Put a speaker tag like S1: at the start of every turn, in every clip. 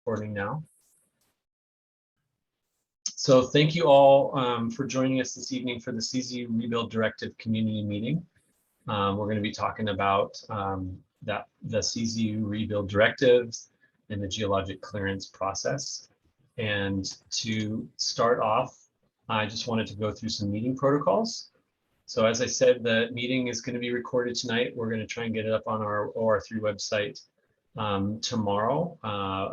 S1: Recording now. So thank you all for joining us this evening for the Czu Rebuild Directive community meeting. We're going to be talking about the Czu Rebuild Directives and the geologic clearance process. And to start off, I just wanted to go through some meeting protocols. So as I said, the meeting is going to be recorded tonight. We're going to try and get it up on our OR3 website tomorrow,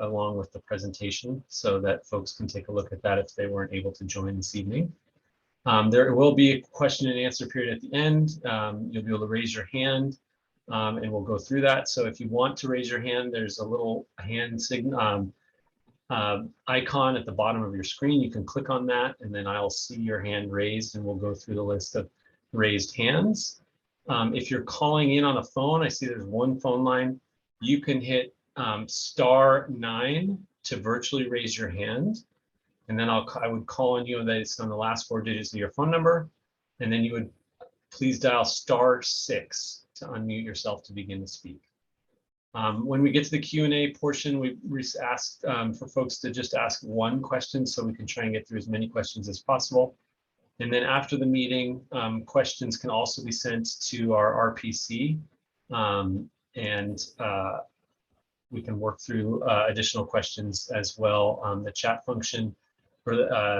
S1: along with the presentation, so that folks can take a look at that if they weren't able to join this evening. There will be a question and answer period at the end. You'll be able to raise your hand, and we'll go through that. So if you want to raise your hand, there's a little hand signal icon at the bottom of your screen. You can click on that, and then I'll see your hand raised, and we'll go through the list of raised hands. If you're calling in on a phone, I see there's one phone line. You can hit *9 to virtually raise your hand, and then I would call on you, and that it's on the last 4 digits of your phone number, and then you would please dial *6 to unmute yourself to begin to speak. When we get to the Q&A portion, we asked for folks to just ask one question so we can try and get through as many questions as possible. And then after the meeting, questions can also be sent to our RPC, and we can work through additional questions as well. The chat function or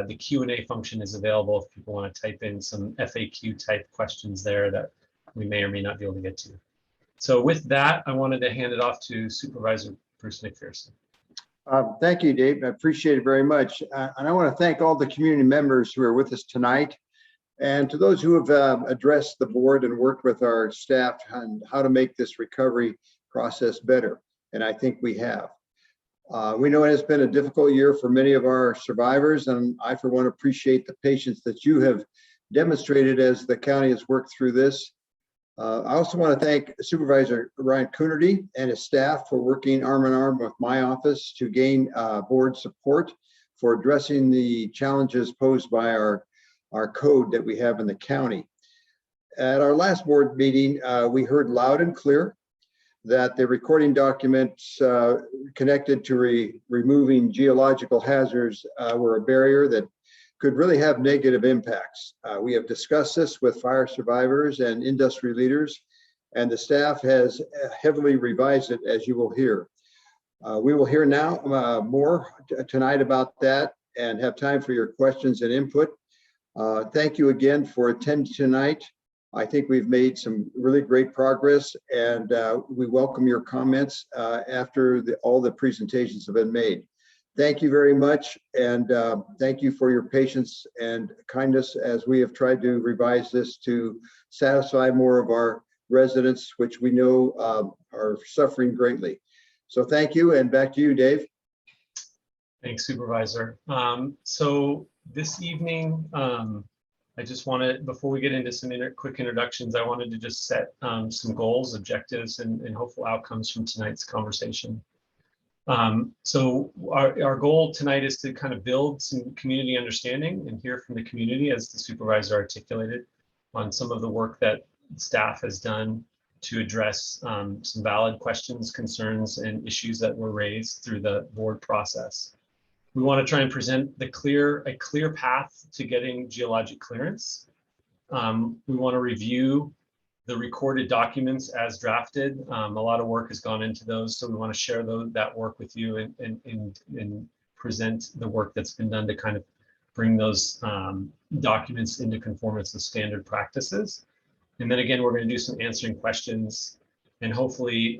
S1: the Q&A function is available if people want to type in some FAQ type questions there that we may or may not be able to get to. So with that, I wanted to hand it off to Supervisor Bruce Mcpherson.
S2: Thank you, Dave. I appreciate it very much. And I want to thank all the community members who are with us tonight, and to those who have addressed the board and worked with our staff on how to make this recovery process better. And I think we have. We know it has been a difficult year for many of our survivors, and I, for one, appreciate the patience that you have demonstrated as the county has worked through this. I also want to thank Supervisor Ryan Coonerty and his staff for working arm in arm with my office to gain board support for addressing the challenges posed by our code that we have in the county. At our last board meeting, we heard loud and clear that the recording documents connected to removing geological hazards were a barrier that could really have negative impacts. We have discussed this with fire survivors and industry leaders, and the staff has heavily revised it, as you will hear. We will hear now more tonight about that and have time for your questions and input. Thank you again for attending tonight. I think we've made some really great progress, and we welcome your comments after all the presentations have been made. Thank you very much, and thank you for your patience and kindness as we have tried to revise this to satisfy more of our residents, which we know are suffering greatly. So thank you, and back to you, Dave.
S1: Thanks, Supervisor. So this evening, I just wanted, before we get into some quick introductions, I wanted to just set some goals, objectives, and hopeful outcomes from tonight's conversation. So our goal tonight is to kind of build some community understanding and hear from the community, as the supervisor articulated, on some of the work that staff has done to address some valid questions, concerns, and issues that were raised through the board process. We want to try and present a clear path to getting geologic clearance. We want to review the recorded documents as drafted. A lot of work has gone into those, so we want to share that work with you and present the work that's been done to kind of bring those documents into conformance with standard practices. And then again, we're going to do some answering questions and hopefully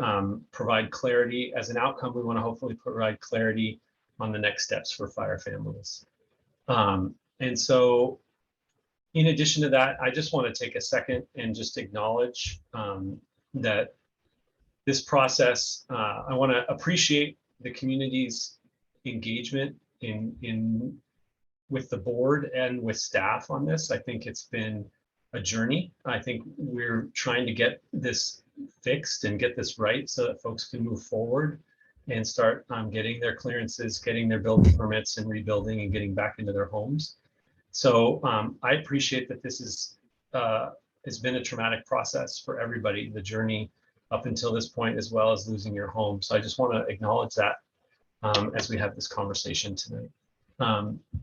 S1: provide clarity. As an outcome, we want to hopefully provide clarity on the next steps for fire families. And so, in addition to that, I just want to take a second and just acknowledge that this process, I want to appreciate the community's engagement with the board and with staff on this. I think it's been a journey. I think we're trying to get this fixed and get this right so that folks can move forward and start getting their clearances, getting their building permits and rebuilding and getting back into their homes. So I appreciate that this has been a traumatic process for everybody, the journey up until this point, as well as losing your home. So I just want to acknowledge that. as we have this conversation tonight.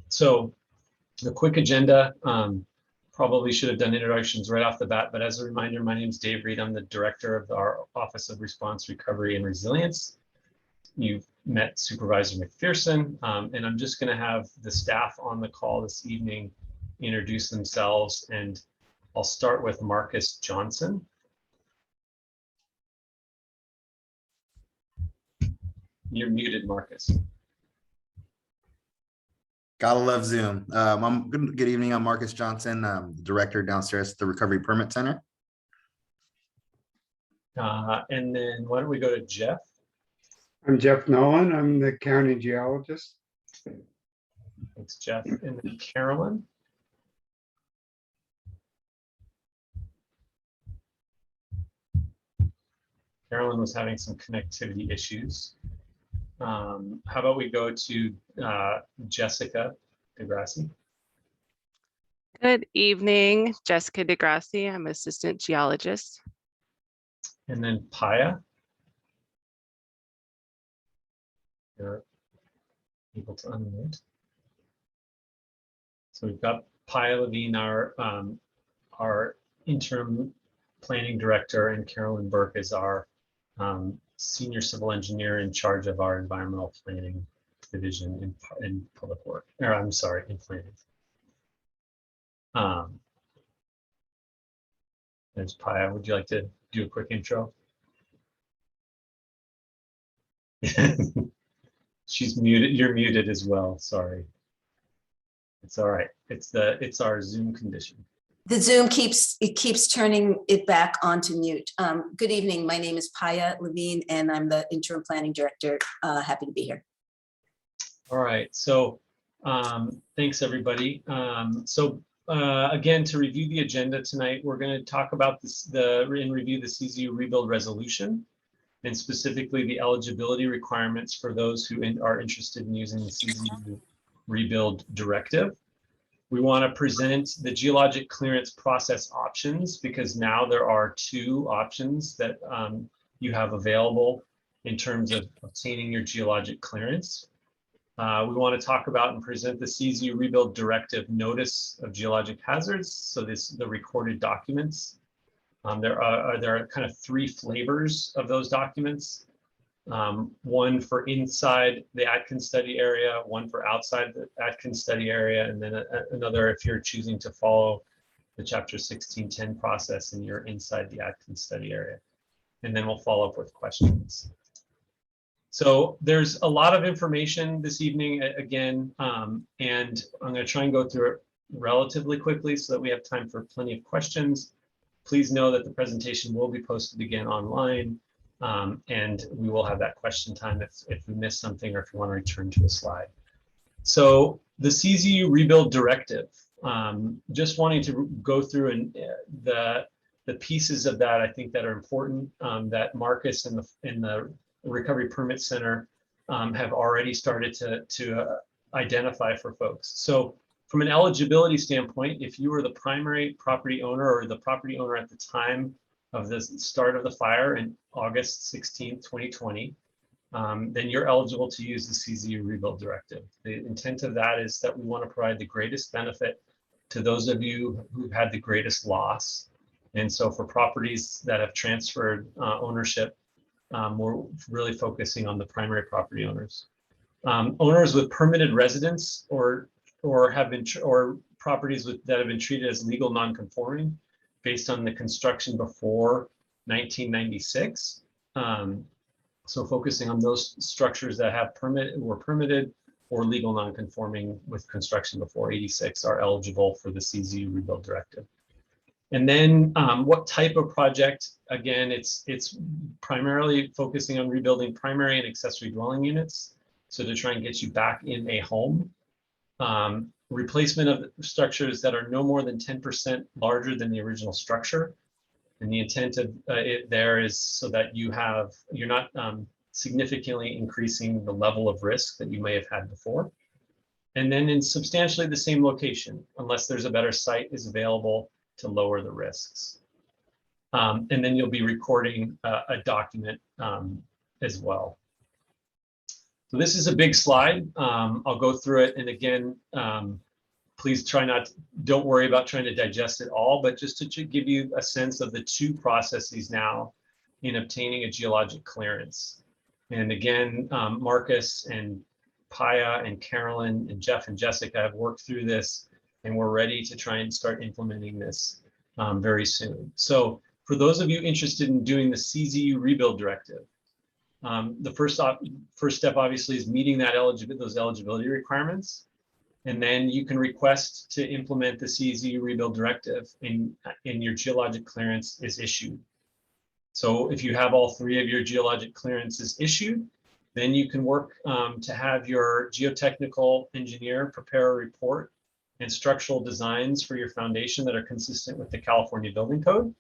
S1: So the quick agenda, probably should have done introductions right off the bat, but as a reminder, my name is Dave Reed. I'm the director of our Office of Response, Recovery, and Resilience. You've met Supervisor Mcpherson, and I'm just going to have the staff on the call this evening introduce themselves, and I'll start with Marcus Johnson. You're muted, Marcus.
S3: Gotta love Zoom. Good evening. I'm Marcus Johnson. I'm the director downstairs at the Recovery Permit Center.
S1: And then why don't we go to Jeff?
S4: I'm Jeff Nolan. I'm the county geologist.
S1: Thanks, Jeff. And then Carolyn. Carolyn was having some connectivity issues. How about we go to Jessica DeGrassi?
S5: Good evening, Jessica DeGrassi. I'm assistant geologist.
S1: And then Paya. You're able to unmute. So we've got Paya Levine, our interim planning director, and Carolyn Burke is our senior civil engineer in charge of our environmental planning division in public work, or I'm sorry, in planning. There's Paya. Would you like to do a quick intro? She's muted. You're muted as well. Sorry. It's all right. It's our Zoom condition.
S6: The Zoom keeps turning it back onto mute. Good evening. My name is Paya Levine, and I'm the interim planning director. Happy to be here.
S1: All right. So thanks, everybody. Again, to review the agenda tonight, we're going to talk about review the Czu Rebuild resolution, and specifically the eligibility requirements for those who are interested in using the Czu Rebuild Directive. We want to present the geologic clearance process options, because now there are two options that you have available in terms of obtaining your geologic clearance. We want to talk about and present the Czu Rebuild Directive Notice of Geologic Hazards. So the recorded documents. There are kind of three flavors of those documents. One for inside the Atkins study area, one for outside the Atkins study area, and then another if you're choosing to follow the Chapter 1610 process and you're inside the Atkins study area. And then we'll follow up with questions. So there's a lot of information this evening again, and I'm going to try and go through it relatively quickly so that we have time for plenty of questions. Please know that the presentation will be posted again online. And we will have that question time if we miss something or if you want to return to a slide. So the Czu Rebuild Directive, just wanting to go through the pieces of that I think that are important, that Marcus and the Recovery Permit Center have already started to identify for folks. So from an eligibility standpoint, if you were the primary property owner or the property owner at the time of the start of the fire in August 16, 2020, then you're eligible to use the Czu Rebuild Directive. The intent of that is that we want to provide the greatest benefit to those of you who've had the greatest loss. And so for properties that have transferred ownership, we're really focusing on the primary property owners. Owners with permitted residence or properties that have been treated as legal non-conforming based on the construction before 1996. So focusing on those structures that were permitted or legal non-conforming with construction before 86 are eligible for the Czu Rebuild Directive. And then what type of project? Again, it's primarily focusing on rebuilding primary and accessory dwelling units. So to try and get you back in a home. Replacement of structures that are no more than 10% larger than the original structure. And the intent of it there is so that you're not significantly increasing the level of risk that you may have had before. And then in substantially the same location, unless there's a better site is available to lower the risks. And then you'll be recording a document as well. So this is a big slide. I'll go through it. And again, please don't worry about trying to digest it all, but just to give you a sense of the two processes now in obtaining a geologic clearance. And again, Marcus and Paya and Carolyn and Jeff and Jessica have worked through this, and we're ready to try and start implementing this very soon. So for those of you interested in doing the Czu Rebuild Directive, the first step obviously is meeting those eligibility requirements. And then you can request to implement the Czu Rebuild Directive and your geologic clearance is issued. So if you have all three of your geologic clearances issued, then you can work to have your geotechnical engineer prepare a report and structural designs for your foundation that are consistent with the California Building Code.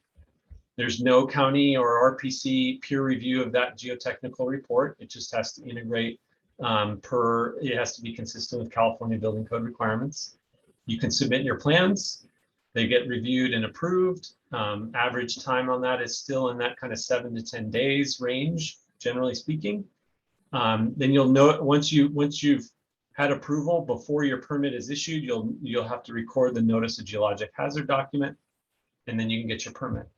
S1: There's no county or RPC peer review of that geotechnical report. It just has to integrate it has to be consistent with California Building Code requirements. You can submit your plans. They get reviewed and approved. Average time on that is still in that kind of 7 to 10 days range, generally speaking. Then you'll know once you've had approval before your permit is issued, you'll have to record the notice of geologic hazard document, and then you can get your permit.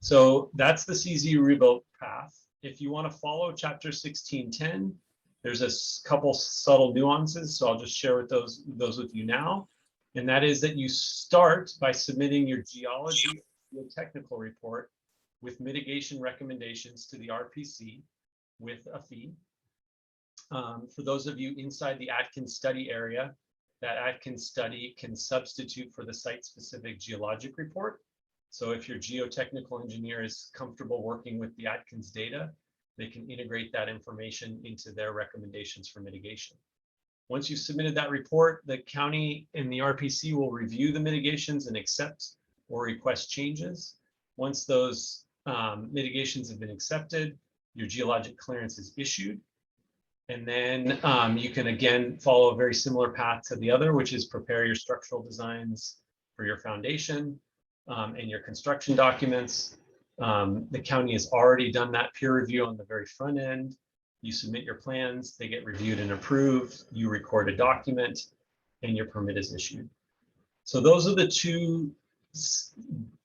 S1: So that's the Czu Rebuild path. If you want to follow Chapter 1610, there's a couple subtle nuances, so I'll just share with those with you now. And that is that you start by submitting your geology geotechnical report with mitigation recommendations to the RPC with a fee. For those of you inside the Atkins study area, that Atkins study can substitute for the site-specific geologic report. So if your geotechnical engineer is comfortable working with the Atkins data, they can integrate that information into their recommendations for mitigation. Once you've submitted that report, the county and the RPC will review the mitigations and accept or request changes. Once those mitigations have been accepted, your geologic clearance is issued. And then you can again follow a very similar path to the other, which is prepare your structural designs for your foundation and your construction documents. The county has already done that peer review on the very front end. You submit your plans, they get reviewed and approved, you record a document, and your permit is issued. So those are the two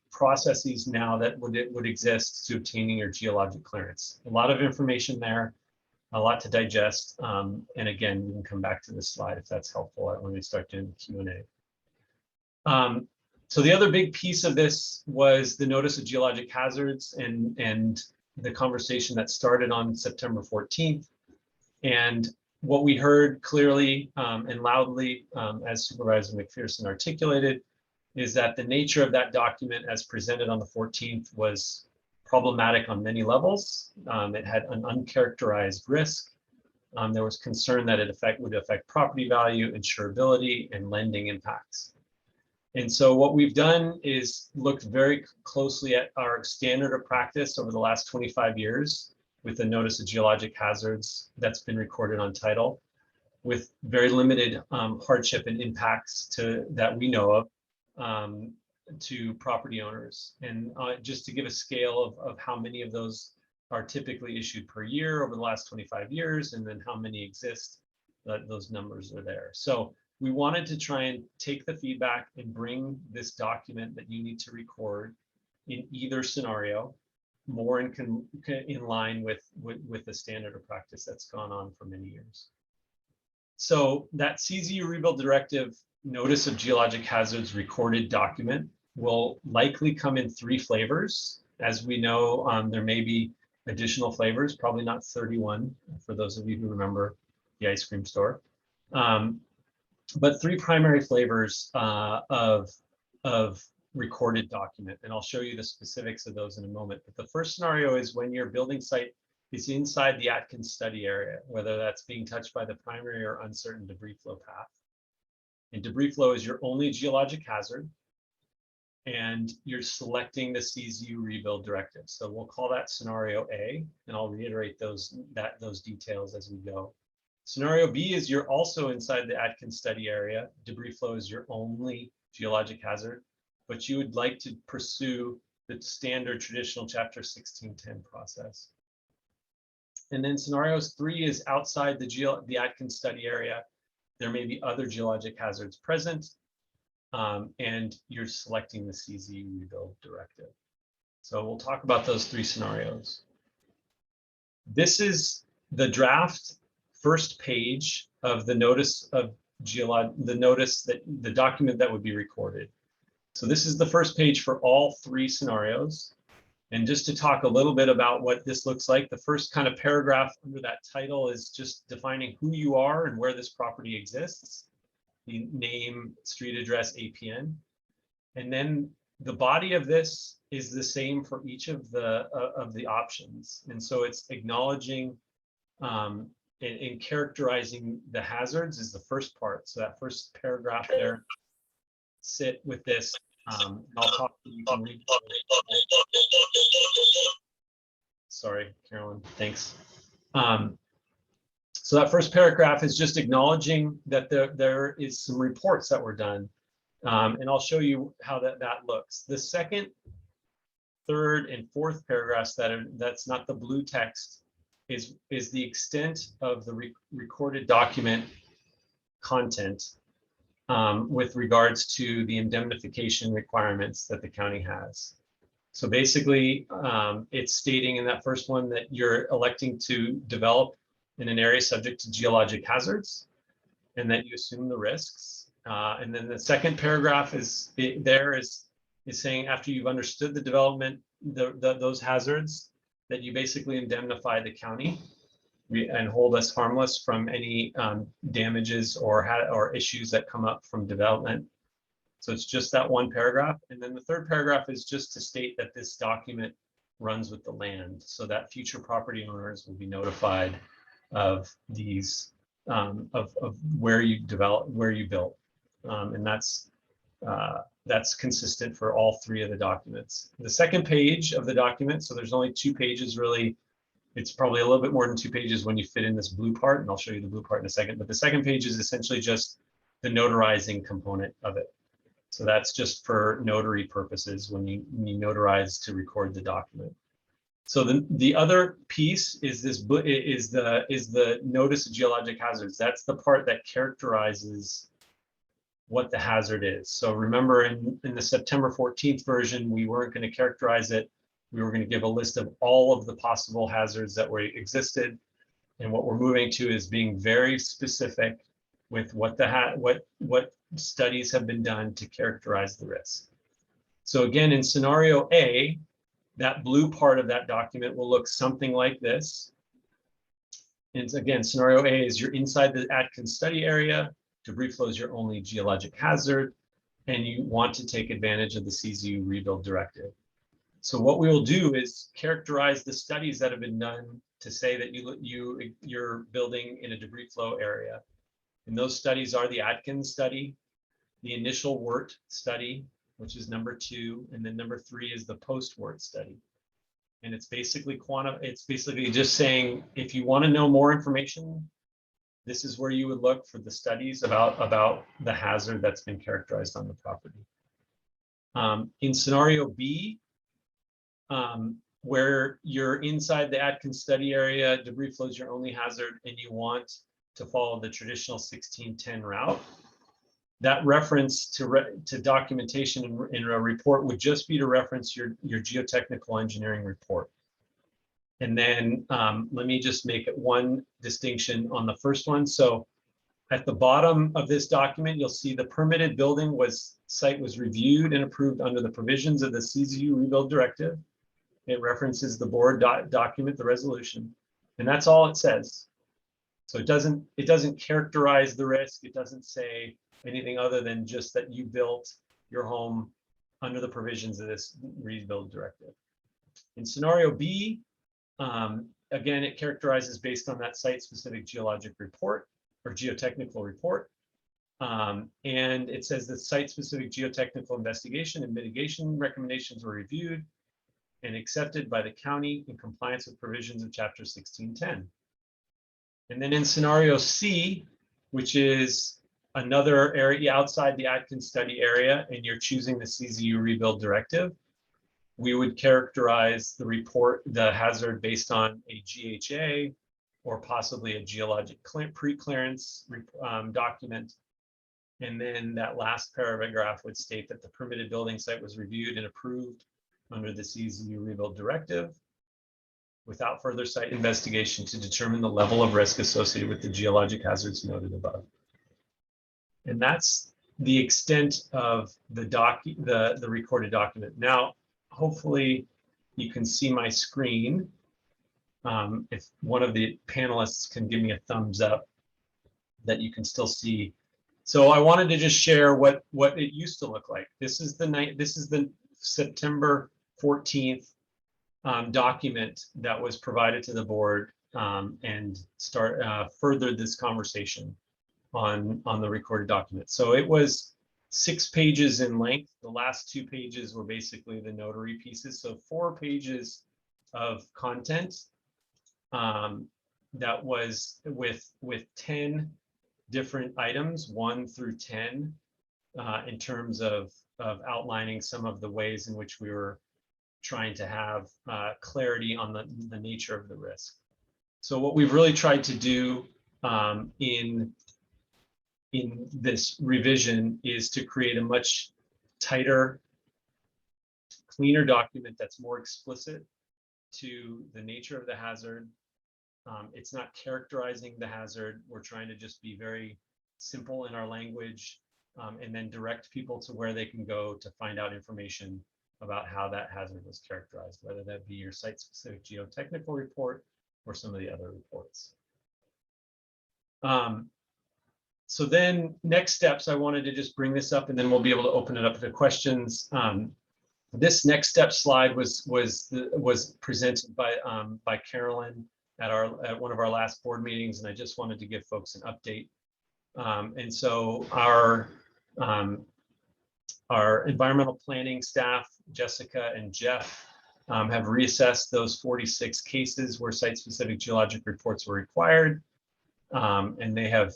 S1: processes now that would exist to obtaining your geologic clearance. A lot of information there, a lot to digest. And again, we can come back to this slide if that's helpful when we start doing the Q&A. So the other big piece of this was the notice of geologic hazards and the conversation that started on September 14th. And what we heard clearly and loudly, as Supervisor Mcpherson articulated, is that the nature of that document as presented on the 14th was problematic on many levels. It had an uncharacterized risk. There was concern that it would affect property value, insurability, and lending impacts. And so what we've done is looked very closely at our standard of practice over the last 25 years with the notice of geologic hazards that's been recorded on title, with very limited hardship and impacts that we know of to property owners. And just to give a scale of how many of those are typically issued per year over the last 25 years, and then how many exist, those numbers are there. So we wanted to try and take the feedback and bring this document that you need to record in either scenario more in line with the standard of practice that's gone on for many years. So that Czu Rebuild Directive notice of geologic hazards recorded document will likely come in 3 flavors. As we know, there may be additional flavors, probably not 31 for those of you who remember the ice cream store. But 3 primary flavors of recorded document, and I'll show you the specifics of those in a moment. But the first scenario is when your building site is inside the Atkins study area, whether that's being touched by the primary or uncertain debris flow path. And debris flow is your only geologic hazard, and you're selecting the Czu Rebuild Directive. So we'll call that scenario A, and I'll reiterate those details as we go. Scenario B is you're also inside the Atkins study area. Debris flow is your only geologic hazard, but you would like to pursue the standard traditional Chapter 1610 process. And then scenarios 3 is outside the Atkins study area. There may be other geologic hazards present, and you're selecting the CZU rebuild directive. So we'll talk about those 3 scenarios. This is the draft first page of the notice of the document that would be recorded. So this is the first page for all 3 scenarios. And just to talk a little bit about what this looks like, the first kind of paragraph under that title is just defining who you are and where this property exists, the name, street address, APN. And then the body of this is the same for each of the options. And so it's acknowledging and characterizing the hazards is the first part. So that first paragraph there, sit with this. I'll talk to you. Can read. Sorry, Carolyn, thanks. So that first paragraph is just acknowledging that there is some reports that were done. And I'll show you how that looks. The second, third, and fourth paragraphs that's not the blue text is the extent of the recorded document content with regards to the indemnification requirements that the county has. So basically, it's stating in that first one that you're electing to develop in an area subject to geologic hazards and that you assume the risks. And then the second paragraph is saying after you've understood the development, those hazards, that you basically indemnify the county and hold us harmless from any damages or issues that come up from development. So it's just that one paragraph. And then the third paragraph is just to state that this document runs with the land so that future property owners will be notified of these, of where you built. And that's consistent for all 3 of the documents. The second page of the document, so there's only 2 pages really. It's probably a little bit more than 2 pages when you fit in this blue part, and I'll show you the blue part in a second. But the second page is essentially just the notarizing component of it. So that's just for notary purposes when you notarize to record the document. So the other piece is the notice of geologic hazards. That's the part that characterizes what the hazard is. So remember in the September 14th version, we weren't going to characterize it. We were going to give a list of all of the possible hazards that existed. And what we're moving to is being very specific with what studies have been done to characterize the risk. So again, in scenario A, that blue part of that document will look something like this. And again, scenario A is you're inside the Atkins study area. Debris flow is your only geologic hazard, and you want to take advantage of the CZU Rebuild Directive. So what we will do is characterize the studies that have been done to say that you're building in a debris flow area. And those studies are the Atkins study, the initial WERT study, which is number 2, and then number 3 is the post-WERT study. And it's basically just saying, if you want to know more information, this is where you would look for the studies about the hazard that's been characterized on the property. In scenario B, where you're inside the Atkins study area, debris flow is your only hazard, and you want to follow the traditional 1610 route, that reference to documentation in a report would just be to reference your geotechnical engineering report. And then let me just make it one distinction on the first one. So at the bottom of this document, you'll see the permitted building site was reviewed and approved under the provisions of the CZU Rebuild Directive. It references the board document, the resolution, and that's all it says. So it doesn't characterize the risk. It doesn't say anything other than just that you built your home under the provisions of this Rebuild Directive. In scenario B, again, it characterizes based on that site-specific geologic report or geotechnical report. And it says that site-specific geotechnical investigation and mitigation recommendations were reviewed and accepted by the county in compliance with provisions of Chapter 1610. And then in scenario C, which is another area outside the Atkins study area, and you're choosing the CZU Rebuild Directive, we would characterize the hazard based on a GHA or possibly a geologic pre-clearance document. And then that last paragraph would state that the permitted building site was reviewed and approved under the Czu Rebuild Directive without further site investigation to determine the level of risk associated with the geologic hazards noted above. And that's the extent of the recorded document. Now, hopefully you can see my screen. If one of the panelists can give me a thumbs up that you can still see. So I wanted to just share what it used to look like. This is the September 14th document that was provided to the board and furthered this conversation on the recorded document. So it was 6 pages in length. The last 2 pages were basically the notary pieces. So 4 pages of content that was with 10 different items, 1 through 10, in terms of outlining some of the ways in which we were trying to have clarity on the nature of the risk. So what we've really tried to do in this revision is to create a much tighter, cleaner document that's more explicit to the nature of the hazard. It's not characterizing the hazard. We're trying to just be very simple in our language and then direct people to where they can go to find out information about how that hazard was characterized, whether that be your site-specific geotechnical report or some of the other reports. So then next steps, I wanted to just bring this up and then we'll be able to open it up to questions. This next step slide was presented by Carolyn at one of our last board meetings, and I just wanted to give folks an update. And so our environmental planning staff, Jessica and Jeff, have reassessed those 46 cases where site-specific geologic reports were required. And they have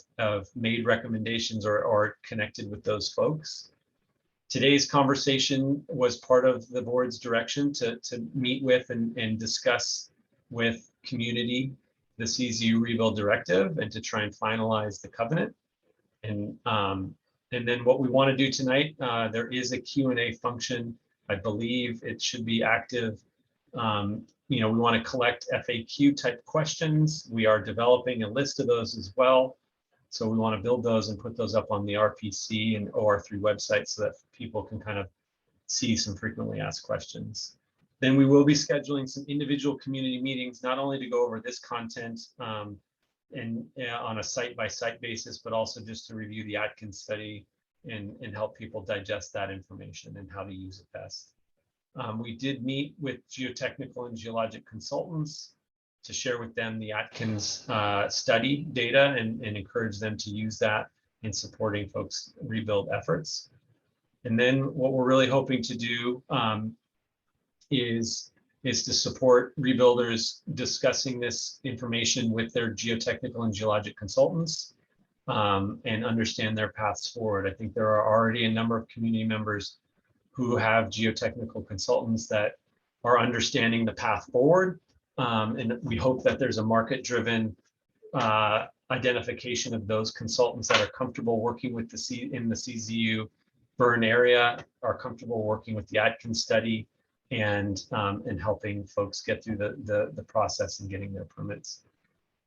S1: made recommendations or connected with those folks. Today's conversation was part of the board's direction to meet with and discuss with community the Czu Rebuild Directive and to try and finalize the covenant. And then what we want to do tonight, there is a Q&A function. I believe it should be active. We want to collect FAQ type questions. We are developing a list of those as well. So we want to build those and put those up on the RPC and OR3 website so that people can kind of see some frequently asked questions. Then we will be scheduling some individual community meetings, not only to go over this content and on a site-by-site basis, but also just to review the Atkins study and help people digest that information and how to use it best. We did meet with geotechnical and geologic consultants to share with them the Atkins study data and encourage them to use that in supporting folks' rebuild efforts. And then what we're really hoping to do is to support rebuilders discussing this information with their geotechnical and geologic consultants and understand their paths forward. I think there are already a number of community members who have geotechnical consultants that are understanding the path forward. And we hope that there's a market-driven identification of those consultants that are comfortable working with in the Czu burn area, are comfortable working with the Atkins study and helping folks get through the process and getting their permits.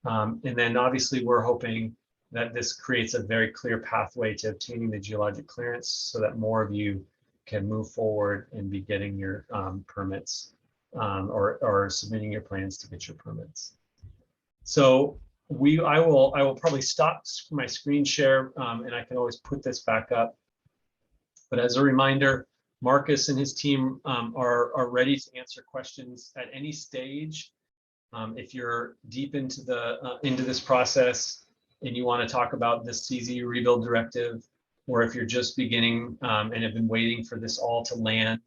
S1: And then obviously we're hoping that this creates a very clear pathway to obtaining the geologic clearance so that more of you can move forward and be getting your permits or submitting your plans to get your permits. So I will probably stop my screen share and I can always put this back up. But as a reminder, Marcus and his team are ready to answer questions at any stage. If you're deep into this process and you want to talk about the Czu Rebuild Directive, or if you're just beginning and have been waiting for this all to land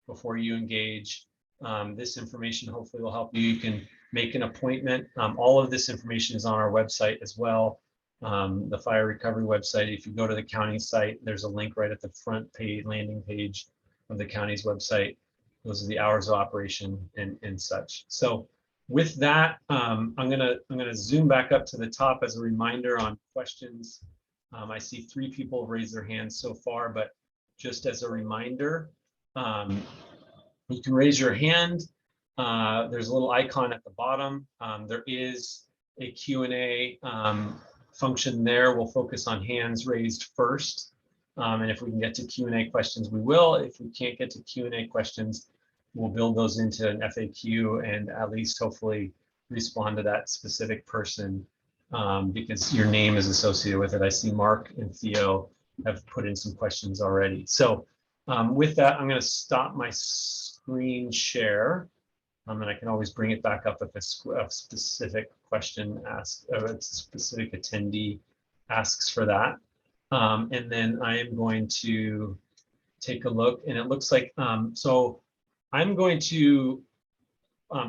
S1: before you engage, this information hopefully will help you. You can make an appointment. All of this information is on our website as well, the fire recovery website. If you go to the county site, there's a link right at the front page, landing page of the county's website Those are the hours of operation and such. So with that, I'm gonna zoom back up to the top as a reminder on questions. I see 3 people raise their hands so far, but just as a reminder, you can raise your hand. There's a little icon at the bottom. There is a Q&A function there. We'll focus on hands raised first. And if we can get to Q&A questions, we will. If we can't get to Q&A questions, we'll build those into an FAQ and at least hopefully respond to that specific person because your name is associated with it. I see Mark and Theo have put in some questions already. So with that, I'm going to stop my screen share. And I can always bring it back up if a specific question asked, or a specific attendee asks for that. And then I am going to take a look, and it looks like, so I'm going to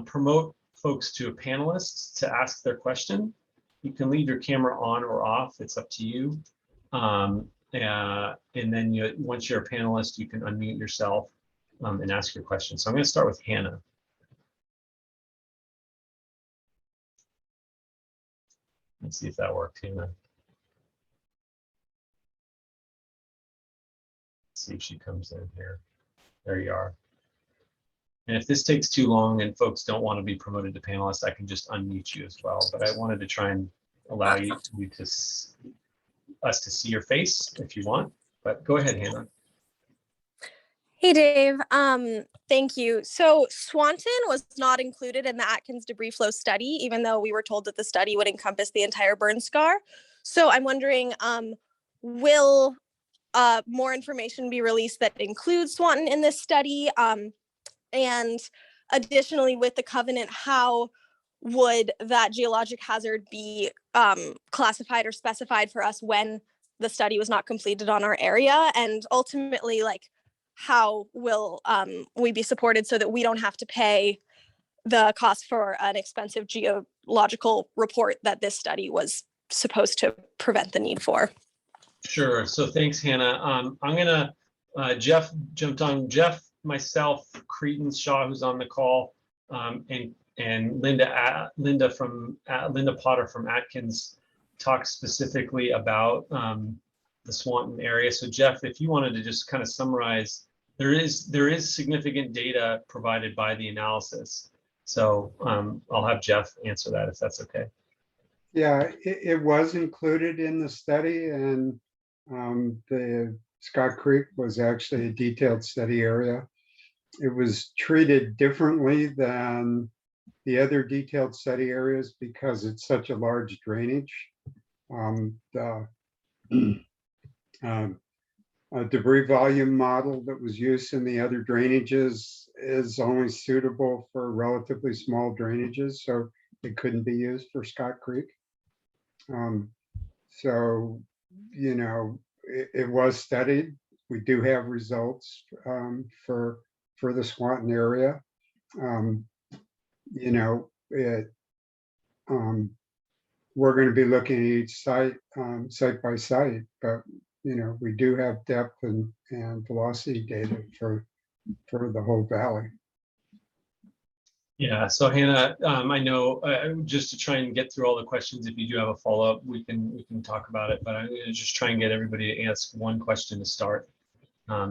S1: promote folks to a panelist to ask their question. You can leave your camera on or off, it's up to you. And then once you're a panelist, you can unmute yourself and ask your question. So I'm going to start with Hannah. Let's see if that worked, Hannah. Let's see if she comes in here. There you are. And if this takes too long and folks don't want to be promoted to panelists, I can just unmute you as well. But I wanted to try and allow us to see your face if you want. But go ahead, Hannah.
S7: Hey, Dave. Thank you. So Swanton was not included in the Atkins debris flow study, even though we were told that the study would encompass the entire burn scar. So I'm wondering, will more information be released that includes Swanton in this study? And additionally, with the covenant, how would that geologic hazard be classified or specified for us when the study was not completed on our area? And ultimately, like, how will we be supported so that we don't have to pay the cost for an expensive geological report that this study was supposed to prevent the need for? Sure.
S1: So thanks, Hannah. I'm gonna, Jeff jumped on. Jeff, myself, Cretans, Shaw, who's on the call, and Linda Potter from Atkins talked specifically about the Swanton area. So Jeff, if you wanted to just kind of summarize, there is significant data provided by the analysis. So I'll have Jeff answer that if that's okay.
S4: Yeah, it was included in the study, and the Scott Creek was actually a detailed study area. It was treated differently than the other detailed study areas because it's such a large drainage. A debris volume model that was used in the other drainages is only suitable for relatively small drainages, so it couldn't be used for Scott Creek. So, you know, it was studied. We do have results for the Swanton area. You know, we're going to be looking at each site site by site, but you know, we do have depth and velocity data for the whole valley.
S1: Yeah, so Hannah, I know just to try and get through all the questions, if you do have a follow-up, we can talk about it, but I'm going to just try and get everybody to ask one question to start.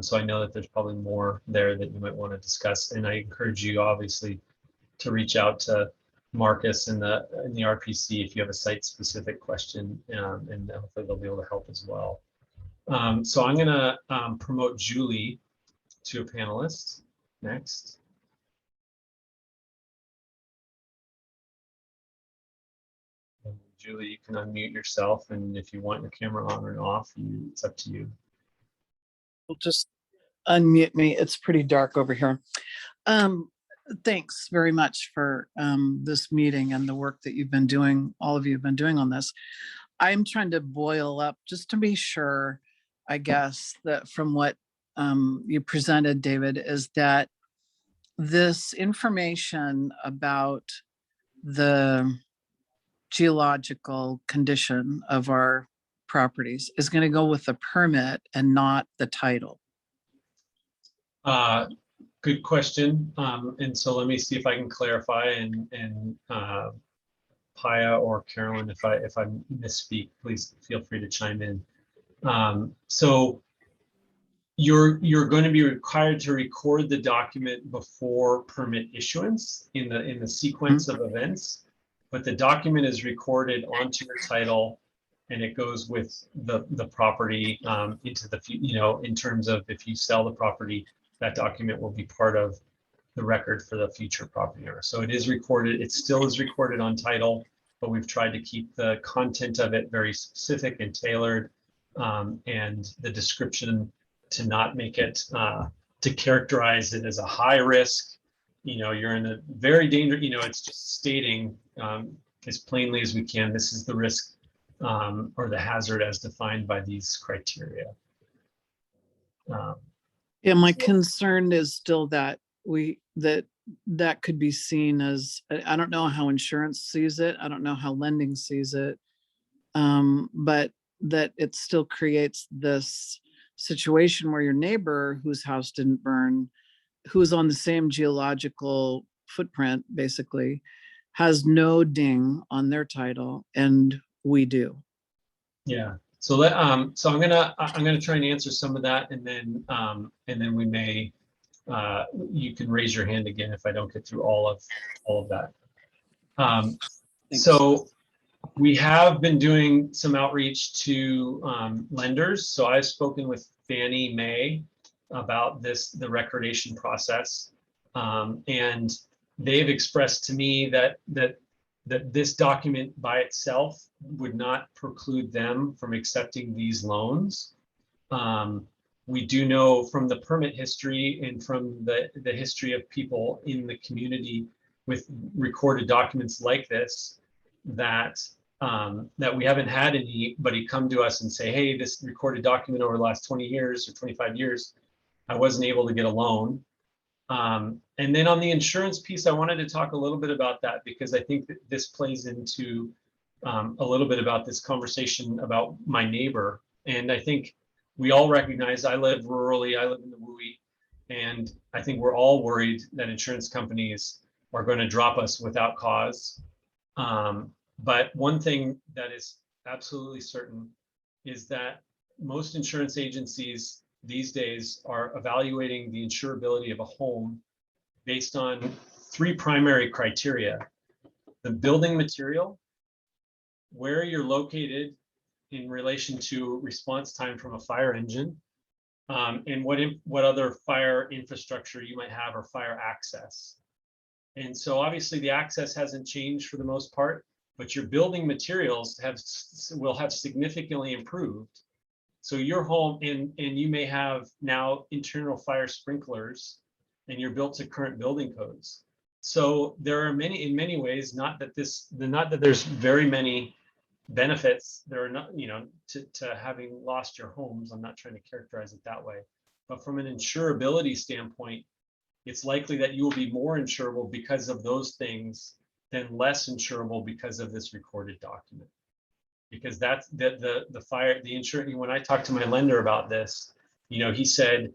S1: So I know that there's probably more there that you might want to discuss, and I encourage you obviously to reach out to Marcus in the RPC if you have a site-specific question, and hopefully they'll be able to help as well. So I'm going to promote Julie to a panelist next. Julie, you can unmute yourself, and if you want your camera on or off, it's up to you.
S8: Well, just unmute me. It's pretty dark over here. Thanks very much for this meeting and the work that you've been doing, all of you have been doing on this. I'm trying to boil up just to be sure, I guess, that from what you presented, David, is that this information about the geological condition of our properties is going to go with the permit and not the title.
S1: Good good question. And so let me see if I can clarify, and Paya or Carolyn, if I misspeak, please feel free to chime in. So you're going to be required to record the document before permit issuance in the sequence of events, but the document is recorded onto your title, and it goes with the property into the, in terms of if you sell the property, that document will be part of the record for the future property owner. So it is recorded, it still is recorded on title, but we've tried to keep the content of it very specific and tailored, and the description to not make it, to characterize it as a high risk, you're in a very dangerous, it's just stating as plainly as we can, this is the risk or the hazard as defined by these criteria.
S8: Yeah, my concern is still that that could be seen as, I don't know how insurance sees it. I don't know how lending sees it. But that it still creates this situation where your neighbor whose house didn't burn, who's on the same geological footprint, basically, has no ding on their title, and we do.
S1: Yeah. So so I'm gonna try and answer some of that, and then we may, you can raise your hand again if I don't get through all of that.
S8: Thanks.
S1: So we have been doing some outreach to lenders. So I've spoken with Fannie Mae about the recordation process, and they've expressed to me that this document by itself would not preclude them from accepting these loans. We do know from the permit history and from the history of people in the community with recorded documents like this, that we haven't had anybody come to us and say, hey, this recorded document over the last 20 years or 25 years, I wasn't able to get a loan. And then on the insurance piece, I wanted to talk a little bit about that, because I think that this plays into a little bit about this conversation about my neighbor. And I think we all recognize, I live rurally, I live in the WUI, and I think we're all worried that insurance companies are going to drop us without cause. But one thing that is absolutely certain is that most insurance agencies these days are evaluating the insurability of a home based on 3 primary criteria: the building material, where you're located in relation to response time from a fire engine, and what other fire infrastructure you might have or fire access. And so obviously the access hasn't changed for the most part, but your building materials will have significantly improved. So your home, and you may have now internal fire sprinklers, and you're built to current building codes. So there are in many ways, not that there's very many benefits. There are not, to having lost your homes. I'm not trying to characterize it that way, but from an insurability standpoint, it's likely that you will be more insurable because of those things than less insurable because of this recorded document. Because that's the insurance. When I talked to my lender about this, he said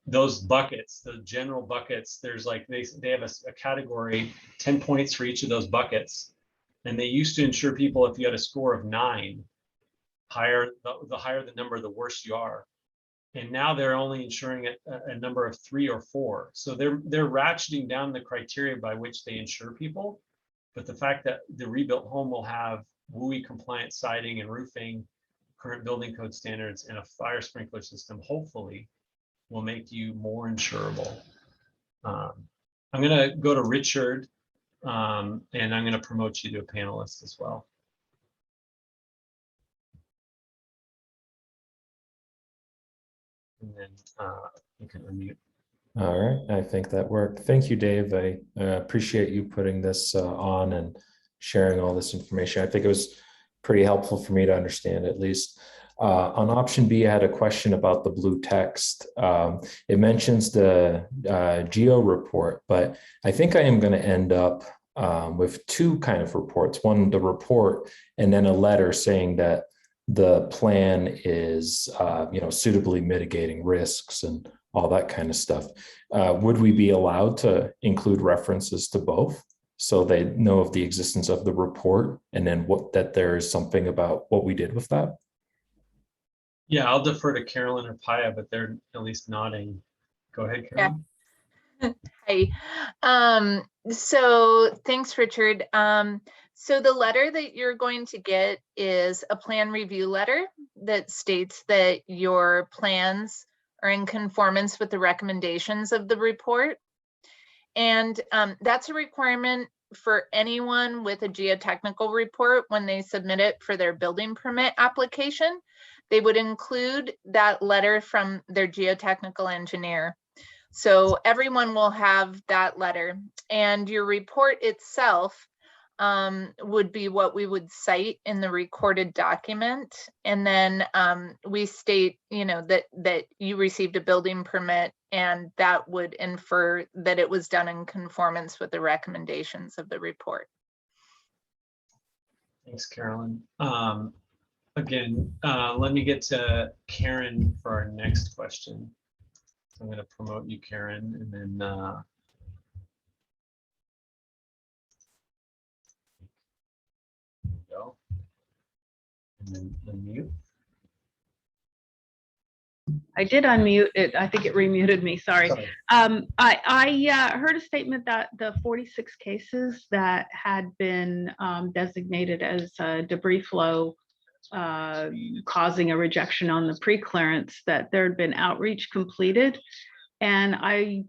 S1: those buckets, the general buckets, there's like they have a category, 10 points for each of those buckets, and they used to insure people if you had a score of 9, the higher the number, the worse you are. And now they're only insuring a number of 3 or 4. So they're ratcheting down the criteria by which they insure people. But the fact that the rebuilt home will have WUI compliant siding and roofing, current building code standards, and a fire sprinkler system, hopefully will make you more insurable. I'm going to go to Richard, and I'm going to promote you to a panelist as well. And then you can unmute.
S9: All right, I think that worked. Thank you, Dave. I appreciate you putting this on and sharing all this information. I think it was pretty helpful for me to understand, at least. On option B, I had a question about the blue text. It mentions the geo report, but I think I am going to end up with 2 kind of reports. One, the report, and then a letter saying that the plan is, suitably mitigating risks and all that kind of stuff. Would we be allowed to include references to both so they know of the existence of the report and then that there is something about what we did with that?
S1: Yeah, I'll defer to Carolyn or Paya, but they're at least nodding. Go ahead,
S10: Yeah.
S1: Carolyn.
S10: Hi. So thanks, Richard. So the letter that you're going to get is a plan review letter that states that your plans are in conformance with the recommendations of the report. And that's a requirement for anyone with a geotechnical report when they submit it for their building permit application. They would include that letter from their geotechnical engineer. So everyone will have that letter, and your report itself would be what we would cite in the recorded document. And then we state, that you received a building permit, and that would infer that it was done in conformance with the recommendations of the report.
S1: Thanks, Carolyn. Again, let me get to Karen for our next question. So I'm going to promote you, Karen, and then there you go. And then unmute.
S11: I did unmute it. I think it remuted me. Sorry. I heard a statement that the 46 cases that had been designated as debris flow causing a rejection on the pre-clearance, that there had been outreach completed. And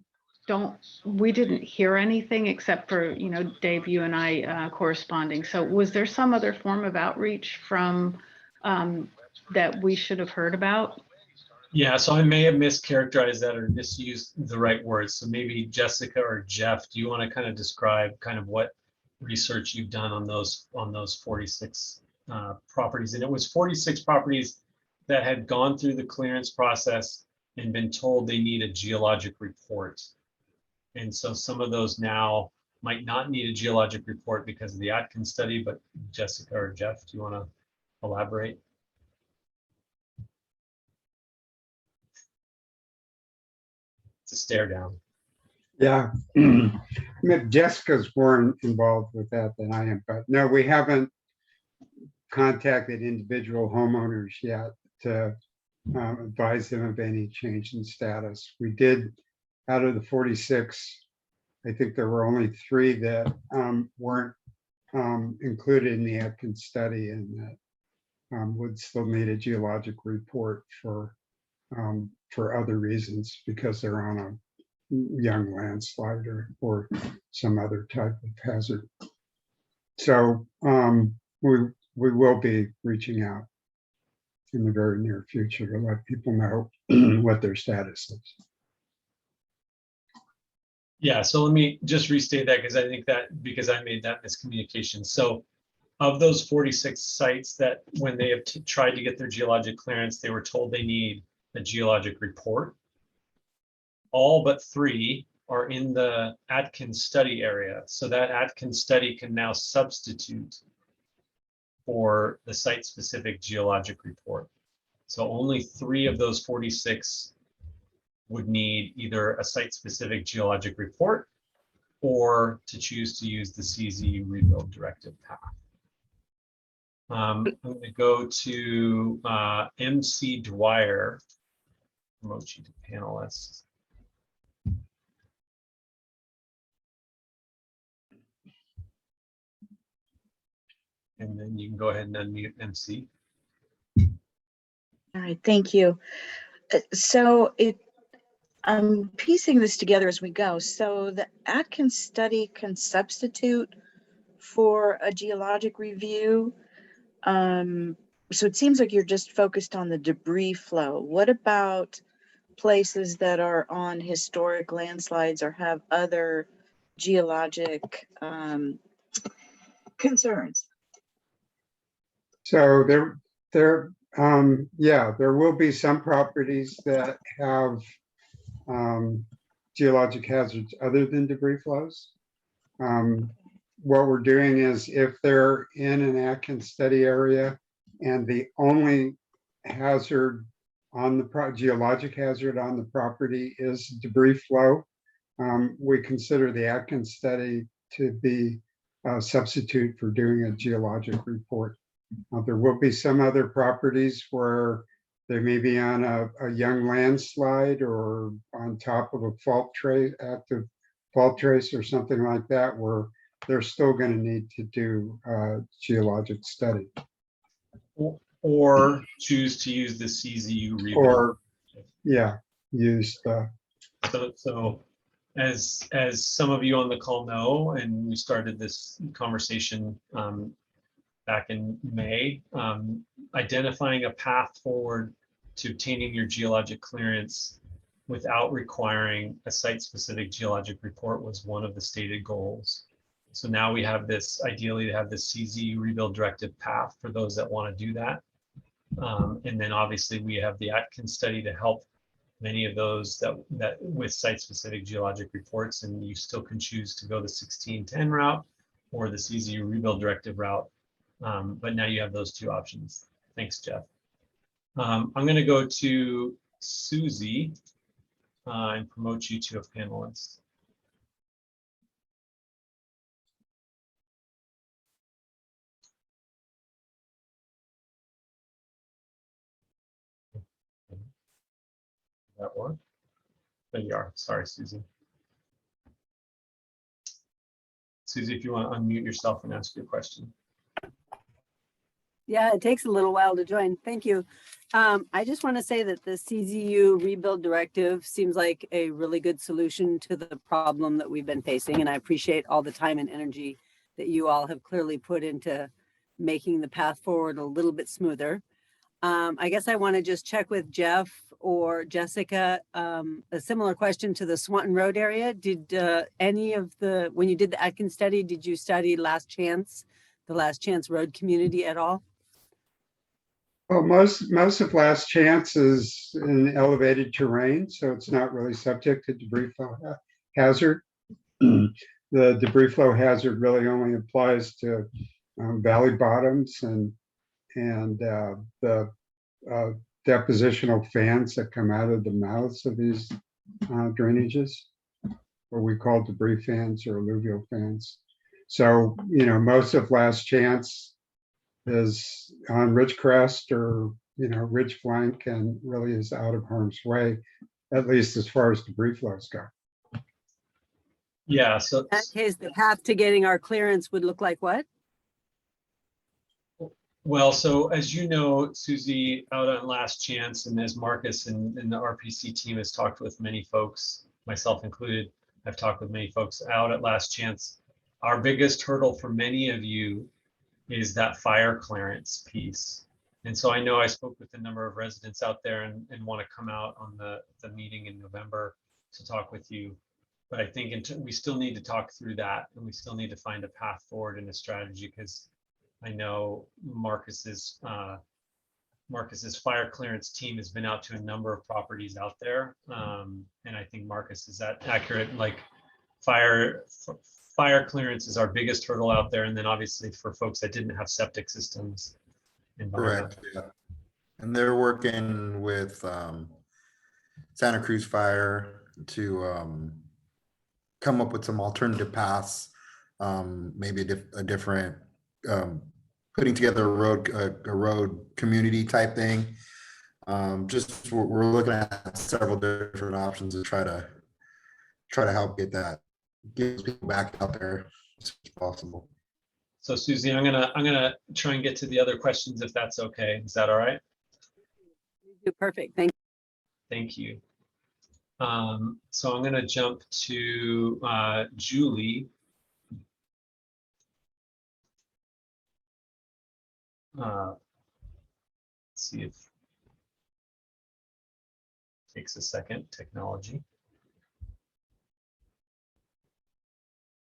S11: we didn't hear anything except for, Dave, you and I corresponding. So was there some other form of outreach from that we should have heard about?
S1: Yeah, so I may have mischaracterized that or misused the right words. So maybe Jessica or Jeff, do you want to kind of describe kind of what research you've done on those 46 properties? And it was 46 properties that had gone through the clearance process and been told they need a geologic report. And so some of those now might not need a geologic report because of the Atkins study, but Jessica or Jeff, do you want to elaborate? It's a stare down.
S4: Yeah. Jessica's more involved with that than I am, but no, we haven't contacted individual homeowners yet to advise them of any change in status. We did, out of the 46, I think there were only 3 that weren't included in the Atkins study and that would still need a geologic report for other reasons, because they're on a young landslide or some other type of hazard. So we will be reaching out in the very near future to let people know what their status is.
S1: Yeah, so let me just restate that because I think that because I made that miscommunication. So of those 46 sites that when they have tried to get their geologic clearance, they were told they need a geologic report. All but 3 are in the Atkins study area. So that Atkins study can now substitute for the site-specific geologic report. So only 3 of those 46 would need either a site-specific geologic report or to choose to use the Czu Rebuild Directive path. I'm going to go to MC Dwyer, promote you to panelist. And then you can go ahead and unmute MC.
S12: All right, thank you. So I'm piecing this together as we go. So the Atkins study can substitute for a geologic review. So it seems like you're just focused on the debris flow. What about places that are on historic landslides or have other geologic concerns?
S4: So there will be some properties that have geologic hazards other than debris flows. What we're doing is, if they're in an Atkins study area and the only hazard on the geologic hazard on the property is debris flow. We consider the Atkins study to be a substitute for doing a geologic report. There will be some other properties where they may be on a young landslide or on top of a fault trace, active fault trace or something like that, where they're still going to need to do a geologic study.
S1: Or choose to use the CZU rebuild.
S4: Or, yeah, use the.
S1: So as some of you on the call know, and we started this conversation back in May, identifying a path forward to obtaining your geologic clearance without requiring a site-specific geologic report was one of the stated goals. So now we have this, ideally to have this Czu Rebuild Directive path for those that want to do that. And then obviously we have the Atkins study to help many of those that with site-specific geologic reports, and you still can choose to go the 1610 route or the Czu Rebuild Directive route. But now you have those two options. Thanks, Jeff. I'm going to go to Susie and promote you to a panelist. That work? There you are. Sorry, Susie. Susie, if you want to unmute yourself and ask your question.
S13: Yeah, it takes a little while to join. Thank you. I just want to say that the CZU Rebuild Directive seems like a really good solution to the problem that we've been facing. And I appreciate all the time and energy that you all have clearly put into making the path forward a little bit smoother. I guess I want to just check with Jeff or Jessica, a similar question to the Swanton Road area. Did any of the, when you did the Atkins study, did you study the Last Chance Road community at all?
S4: Well, most of Last Chance is in elevated terrain, so it's not really subject to debris flow hazard. The debris flow hazard really only applies to valley bottoms and the depositional fans that come out of the mouths of these drainages, what we call debris fans or alluvial fans. So, you know, most of Last Chance is on ridgecrest or, you know, ridge flank and really is out of harm's way, at least as far as debris flows go.
S1: Yeah, so
S13: In that case, the path to getting our clearance would look like what?
S1: well, so as you know, Susie, out on Last Chance, and as Marcus and the RPC team has talked with many folks, myself included, I've talked with many folks out at Last Chance. Our biggest hurdle for many of you is that fire clearance piece. And so I know I spoke with a number of residents out there and want to come out on the meeting in November to talk with you. But I think we still need to talk through that, and we still need to find a path forward and a strategy, because I know Marcus's fire clearance team has been out to a number of properties out there. And I think Marcus, is that accurate? Like fire clearance is our biggest hurdle out there. And then obviously for folks that didn't have septic systems.
S3: Correct. Yeah. And they're working with Santa Cruz Fire to come up with some alternative paths, maybe a different putting together a road community type thing. Just we're looking at several different options to try to help get people back out there as soon as possible.
S1: So Susie, I'm gonna try and get to the other questions if that's okay. Is that all right?
S13: Perfect. Thank you.
S1: Thank you. So I'm gonna jump to Julie. Let's see if it takes a second, technology.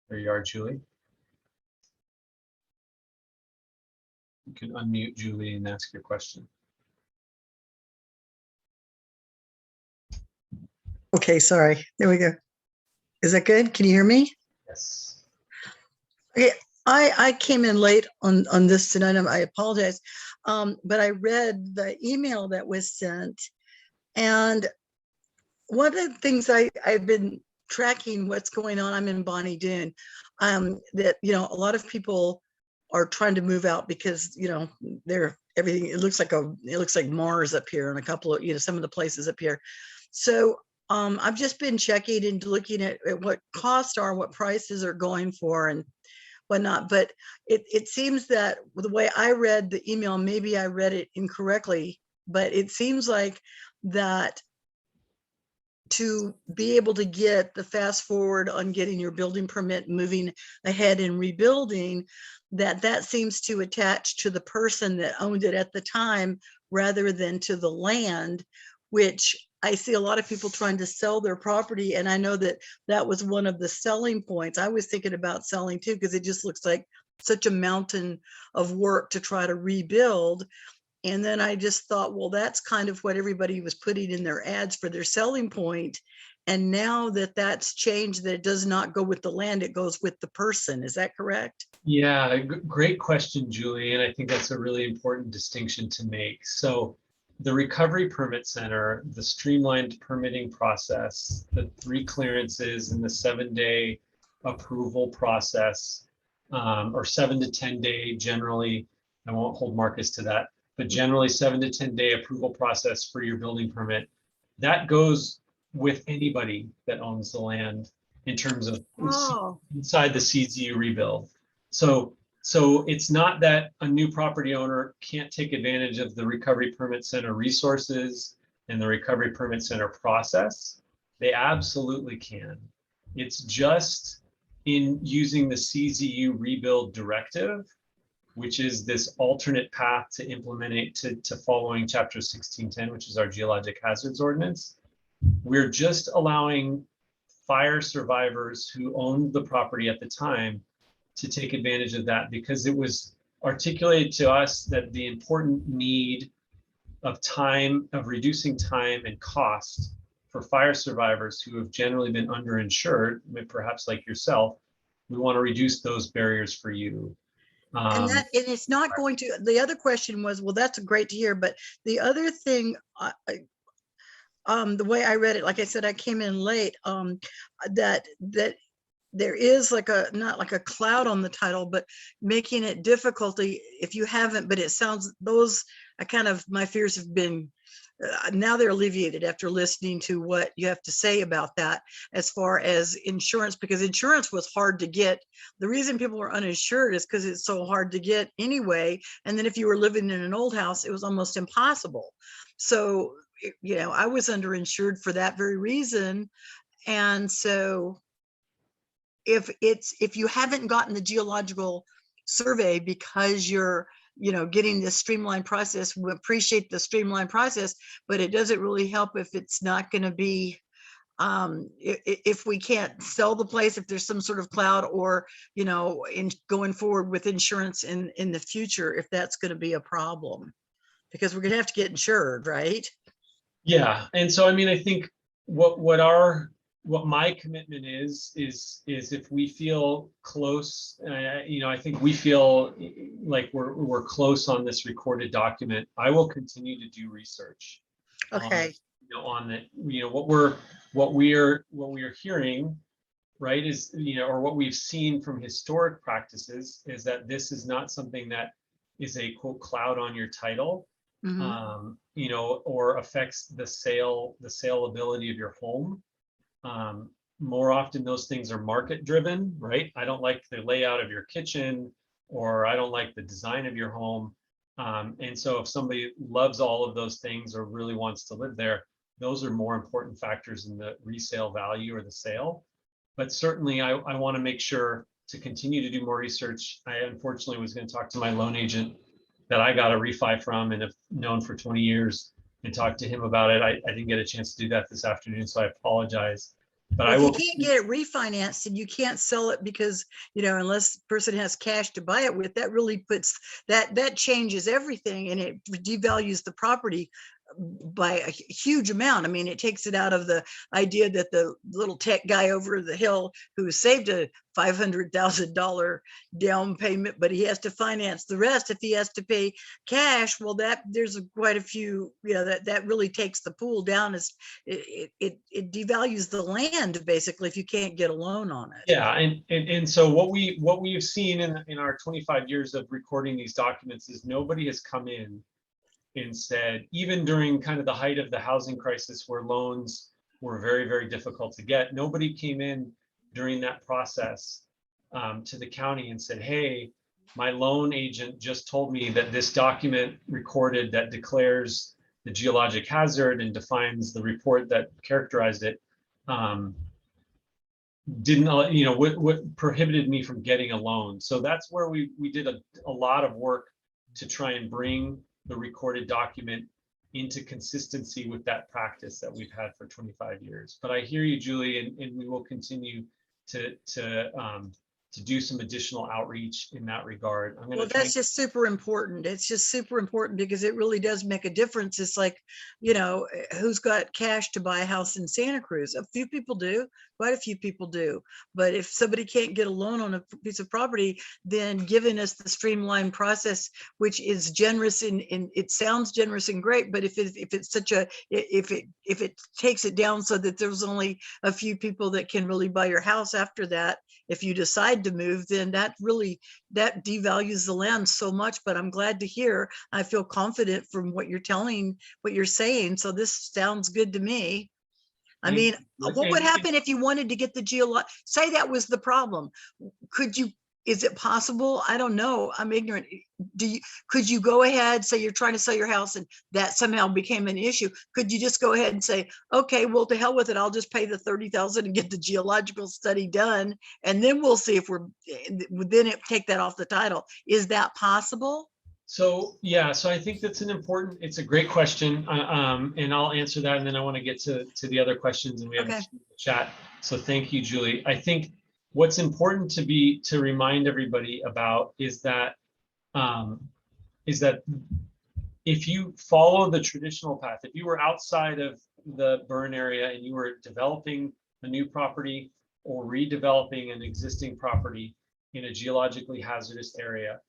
S1: There you are, Julie. You can unmute Julie and ask your question.
S14: Okay, sorry. There we go. Is that good? Can you hear me?
S1: Yes.
S14: Okay, I came in late on this tonight. I apologize. But I read the email that was sent And one of the things I've been tracking what's going on, I'm in Bonnie Doon, that, you know, a lot of people are trying to move out because, you know, everything, it looks like Mars up here and a couple of, you know, some of the places up here. So I've just been checking and looking at what costs are, what prices are going for and whatnot. But it seems that the way I read the email, maybe I read it incorrectly, but it seems like that to be able to get the fast forward on getting your building permit, moving ahead and rebuilding, that seems to attach to the person that owned it at the time rather than to the land, which I see a lot of people trying to sell their property. And I know that that was one of the selling points. I was thinking about selling too, because it just looks like such a mountain of work to try to rebuild. And then I just thought, well, that's kind of what everybody was putting in their ads for their selling point. And now that that's changed, that it does not go with the land, it goes with the person. Is that correct?
S1: Yeah, great question, Julie. And I think that's a really important distinction to make. So the Recovery Permit Center, the streamlined permitting process, the 3 clearances and the 7-day approval process, or 7 to 10 day generally, I won't hold Marcus to that, but generally 7 to 10 day approval process for your building permit, that goes with anybody that owns the land in terms of inside the CZU rebuild. So it's not that a new property owner can't take advantage of the Recovery Permit Center resources and the Recovery Permit Center process. They absolutely can. It's just in using the CZU Rebuild Directive, which is this alternate path to implement to following Chapter 1610, which is our Geologic Hazards Ordinance. We're just allowing fire survivors who owned the property at the time to take advantage of that, because it was articulated to us that the important need of time, of reducing time and cost for fire survivors who have generally been underinsured, perhaps like yourself, we want to reduce those barriers for you.
S14: And it's not going to, the other question was, well, that's great to hear, but the other thing, the way I read it, like I said, I came in late, that there is like not like a cloud on the title, but making it difficulty if you haven't, but it sounds, those are kind of, my fears have been, now they're alleviated after listening to what you have to say about that as far as insurance, because insurance was hard to get. The reason people were uninsured is because it's so hard to get anyway. And then if you were living in an old house, it was almost impossible. So, you know, I was underinsured for that very reason. And so if you haven't gotten the geological survey because you're, you know, getting this streamlined process, we appreciate the streamlined process, but it doesn't really help if it's not going to be, if we can't sell the place, if there's some sort of cloud, or, you know, in going forward with insurance in the future, if that's going to be a problem, because we're going to have to get insured, right?
S1: Yeah, and so I mean, I think what my commitment is if we feel close, you know, I think we feel like we're close on this recorded document, I will continue to do research.
S14: Okay.
S1: You know, on that, you know, what we are hearing, right, is, you know, or what we've seen from historic practices is that this is not something that is a quote cloud on your title. You know, or affects the saleability of your home. More often those things are market driven, right? I don't like the layout of your kitchen, or I don't like the design of your home. And so if somebody loves all of those things or really wants to live there, those are more important factors in the resale value or the sale. But certainly I want to make sure to continue to do more research. I unfortunately was going to talk to my loan agent that I got a refi from and have known for 20 years and talk to him about it. I didn't get a chance to do that this afternoon, so I apologize. But
S14: Well,
S1: I will.
S14: if you can't get it refinanced and you can't sell it because, you know, unless the person has cash to buy it with, that really puts, that changes everything, and it devalues the property by a huge amount. I mean, it takes it out of the idea that the little tech guy over the hill who saved a $500,000 down payment, but he has to finance the rest if he has to pay cash. Well, there's quite a few, that really takes the pool down. As it devalues the land basically if you can't get a loan on it.
S1: Yeah, and so what we've seen in our 25 years of recording these documents is nobody has come in and said, even during kind of the height of the housing crisis where loans were very, very difficult to get, nobody came in during that process to the county and said, hey, my loan agent just told me that this document recorded that declares the geologic hazard and defines the report that characterized it didn't, what prohibited me from getting a loan. So that's where we did a lot of work to try and bring the recorded document into consistency with that practice that we've had for 25 years. But I hear you, Julie, and we will continue to do some additional outreach in that regard.
S14: Well, that's just super important. It's just super important because it really does make a difference. It's like, who's got cash to buy a house in Santa Cruz? A few people do, quite a few people do. But if somebody can't get a loan on a piece of property, then giving us the streamlined process, which is generous and it sounds generous and great, but if it's such a, if it takes it down so that there's only a few people that can really buy your house after that, if you decide to move, then that devalues the land so much. But I'm glad to hear, I feel confident from what you're saying. So this sounds good to me. I mean, what would happen if you wanted to get the geolog, say that was the problem? Is it possible? I don't know. I'm ignorant. Could you go ahead, say you're trying to sell your house and that somehow became an issue? Could you just go ahead and say, okay, well, to hell with it. I'll just pay the $30,000 and get the geological study done. And then we'll see if take that off the title. Is that possible?
S1: So, yeah, so I think that's it's a great question. And I'll answer that. And then I want to get to the other questions and we have a chat. So thank you, Julie. I think what's important to remind everybody about is that if you follow the traditional path, if you were outside of the burn area and you were developing a new property or redeveloping an existing property in a geologically hazardous area,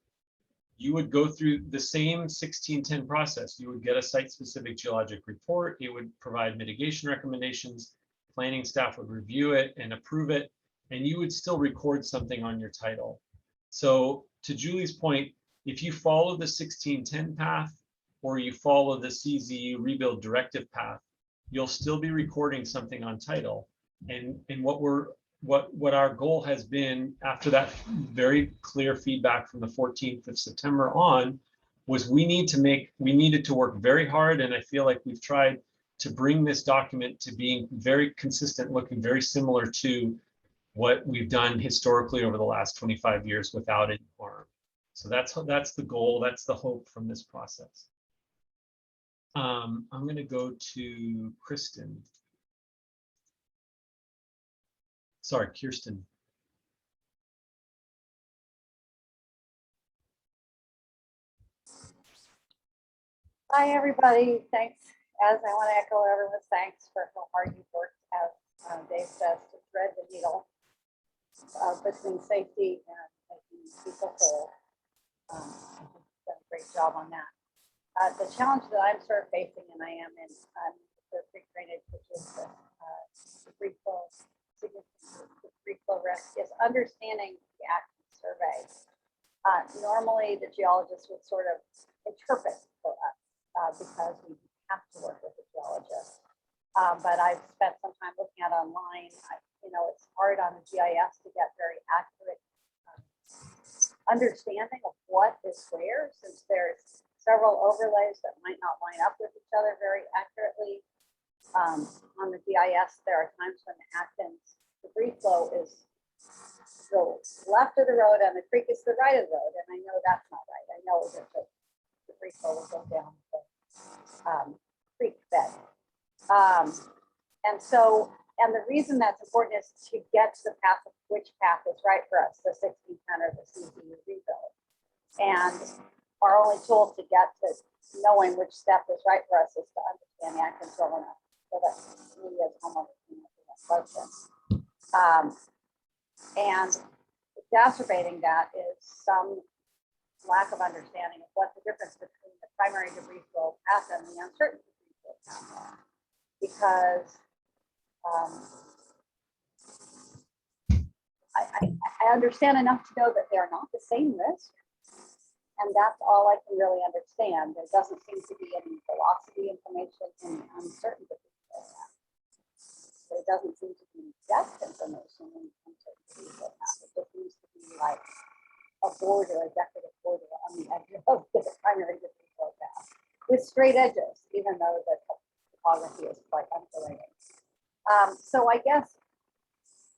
S1: you would go through the same 1610 process. You would get a site-specific geologic report. It would provide mitigation recommendations. Planning staff would review it and approve it, and you would still record something on your title. So to Julie's point, if you follow the 1610 path or you follow the Czu Rebuild Directive path, you'll still be recording something on title. And what our goal has been after that very clear feedback from the 14th of September on was we needed to work very hard. And I feel like we've tried to bring this document to being very consistent, looking very similar to what we've done historically over the last 25 years without any harm. So that's the goal. That's the hope from this process. I'm going to go to Kirsten.
S15: Hi, everybody. Thanks. As I want to echo everyone's thanks for how hard you've worked, as Dave says, to thread the needle between safety and making people whole. You've done a great job on that. The challenge that I'm sort of facing, and I am in the creek drainage, which is the free flow, significant free flow risk, is understanding the action survey. Normally, the geologist would sort of interpret for us because we have to work with the geologist. But I've spent some time looking at online. It's hard on the GIS to get very accurate understanding of what is where, since there's several overlays that might not line up with each other very accurately. On the GIS, there are times when the Atkins debris flow is the left of the road and the creek is the right of the road, and I know that's not right. I know that the debris flow will go down the creek bed. And the reason that's important is to get to the path of which path is right for us, the 1610 or the Czu Rebuild. And our only tool to get to knowing which step is right for us is to understand the Atkins well enough so that we as homeowners can answer that question. And exacerbating that is some lack of understanding of what the difference between the primary debris flow path and the uncertain debris flow path are. Because I understand enough to know that they are not the same risk. And that's all I can really understand. There doesn't seem to be any velocity information in the uncertain debris flow path. There doesn't seem to be depth information in the uncertain debris flow path. It just seems to be like a border, a decorative border on the edge of the primary debris flow path with straight edges, even though the topography is quite undulating. So I guess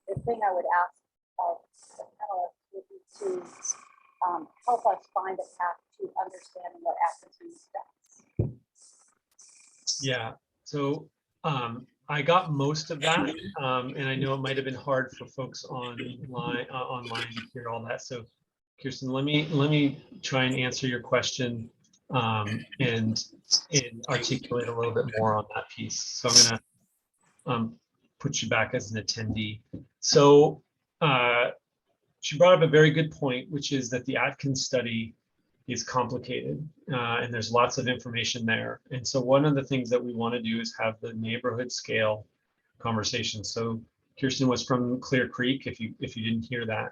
S15: the thing I would ask of the panelists would be to help us find a path to understanding what Atkins does.
S1: Yeah, so I got most of that, and I know it might have been hard for folks online to hear all that. So, Kirsten, let me try and answer your question and articulate a little bit more on that piece. So I'm gonna put you back as an attendee. So she brought up a very good point, which is that the Atkins study is complicated and there's lots of information there. And so one of the things that we want to do is have the neighborhood scale conversation. So Kirsten was from Clear Creek, if you didn't hear that.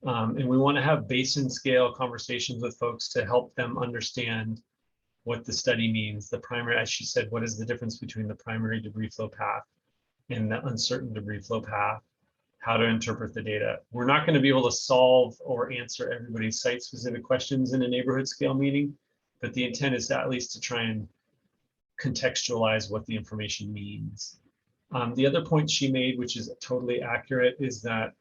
S1: And we want to have basin scale conversations with folks to help them understand what the study means. The primary, as she said, what is the difference between the primary debris flow path and the uncertain debris flow path? How to interpret the data. We're not going to be able to solve or answer everybody's site-specific questions in a neighborhood scale meeting, but the intent is at least to try and contextualize what the information means. The other point she made, which is totally accurate, is that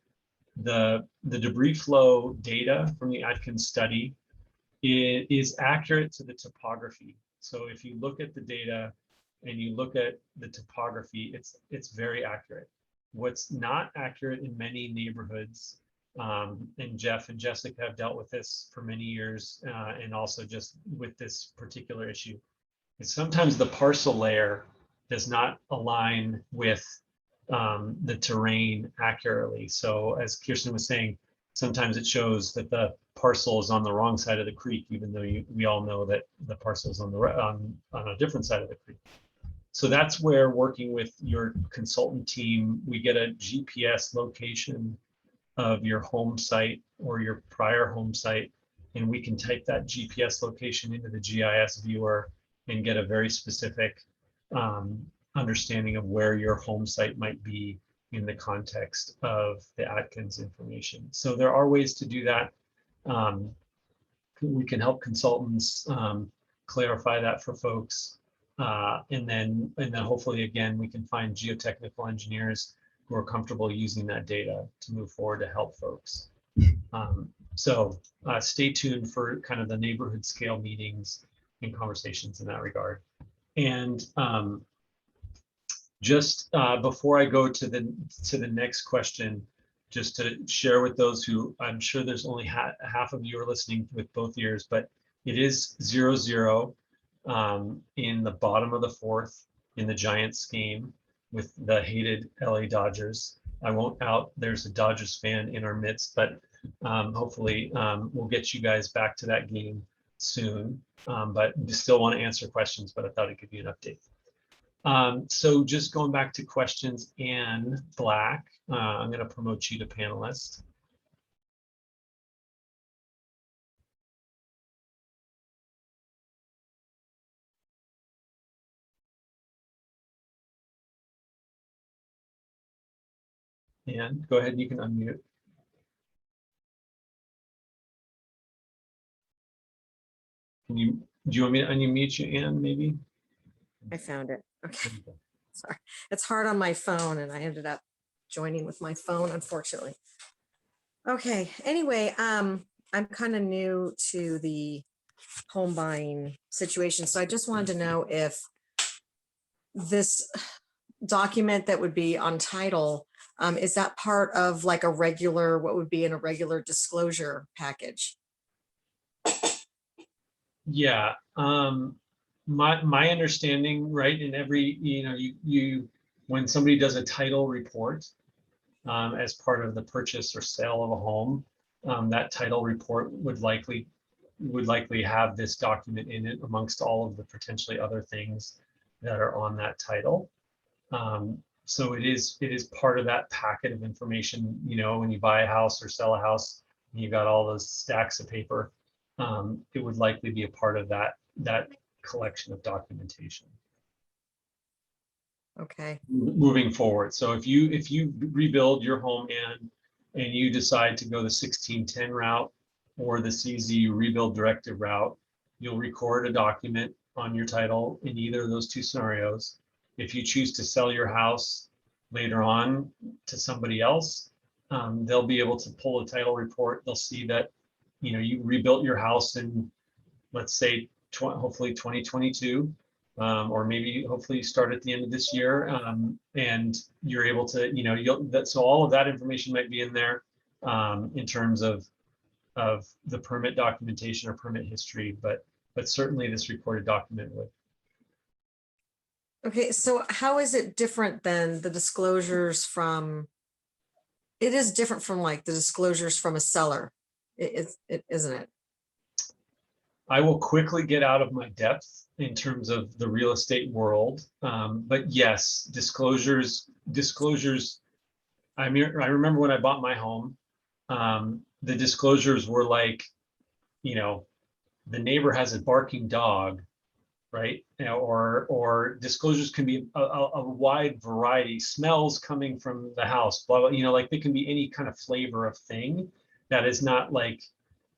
S1: the debris flow data from the Atkins study is accurate to the topography. So if you look at the data and you look at the topography, it's very accurate. What's not accurate in many neighborhoods, and Jeff and Jessica have dealt with this for many years, and also just with this particular issue, is sometimes the parcel layer does not align with the terrain accurately. So as Kirsten was saying, sometimes it shows that the parcel is on the wrong side of the creek, even though we all know that the parcel is on a different side of the creek. So that's where, working with your consultant team, we get a GPS location of your home site or your prior home site, and we can type that GPS location into the GIS viewer and get a very specific understanding of where your home site might be in the context of the Atkins information. So there are ways to do that. We can help consultants clarify that for folks. And then hopefully, again, we can find geotechnical engineers who are comfortable using that data to move forward to help folks. So stay tuned for kind of the neighborhood scale meetings and conversations in that regard. And just before I go to the next question, just to share with those who, I'm sure there's only half of you are listening with both ears, but it is 0-0 in the bottom of the fourth in the Giants game with the hated LA Dodgers. I won't out, there's a Dodgers fan in our midst, but hopefully we'll get you guys back to that game soon. But we still want to answer questions, but I thought I'd give you an update. So just going back to questions, Anne Black, I'm going to promote you to panelist. Anne, go ahead, you can unmute. Do you want me to unmute you, Anne, maybe?
S16: I found it. Okay. Sorry. It's hard on my phone and I ended up joining with my phone, unfortunately. Okay. Anyway, I'm kind of new to the home buying situation. So I just wanted to know if this document that would be on title, is that part of like a regular, what would be in a regular disclosure package?
S1: Yeah. my understanding, right, in every, when somebody does a title report as part of the purchase or sale of a home, that title report would likely have this document in it amongst all of the potentially other things that are on that title. So it is part of that packet of information, when you buy a house or sell a house, and you got all those stacks of paper, it would likely be a part of that collection of documentation.
S16: Okay.
S1: Moving forward. So if you rebuild your home and you decide to go the 1610 route or the CZU Rebuild Directive route, you'll record a document on your title in either of those two scenarios. If you choose to sell your house later on to somebody else, they'll be able to pull a title report. They'll see that, you rebuilt your house in, let's say, hopefully 2022, or maybe hopefully you start at the end of this year, and you're able to, so all of that information might be in there in terms of the permit documentation or permit history, but certainly this recorded document would.
S16: Okay, so how is it different than the disclosures from, it is different from like the disclosures from a seller, isn't it?
S1: I will quickly get out of my depth in terms of the real estate world, but yes, disclosures. I remember when I bought my home, the disclosures were like, the neighbor has a barking dog, right? Or disclosures can be a wide variety, smells coming from the house, blah, blah, like they can be any kind of flavor of thing that is not like,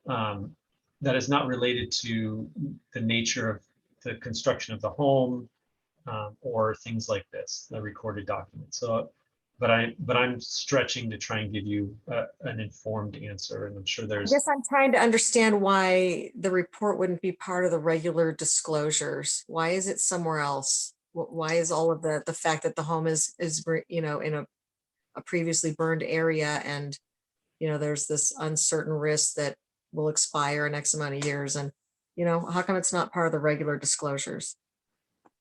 S1: that is not related to the nature of the construction of the home, or things like this, the recorded document. So, but I'm stretching to try and give you an informed answer, and I'm sure
S16: I
S1: there's.
S16: guess I'm trying to understand why the report wouldn't be part of the regular disclosures. Why is it somewhere else? Why is all of the fact that the home is in a previously burned area, and there's this uncertain risk that will expire in X amount of years, and how come it's not part of the regular disclosures?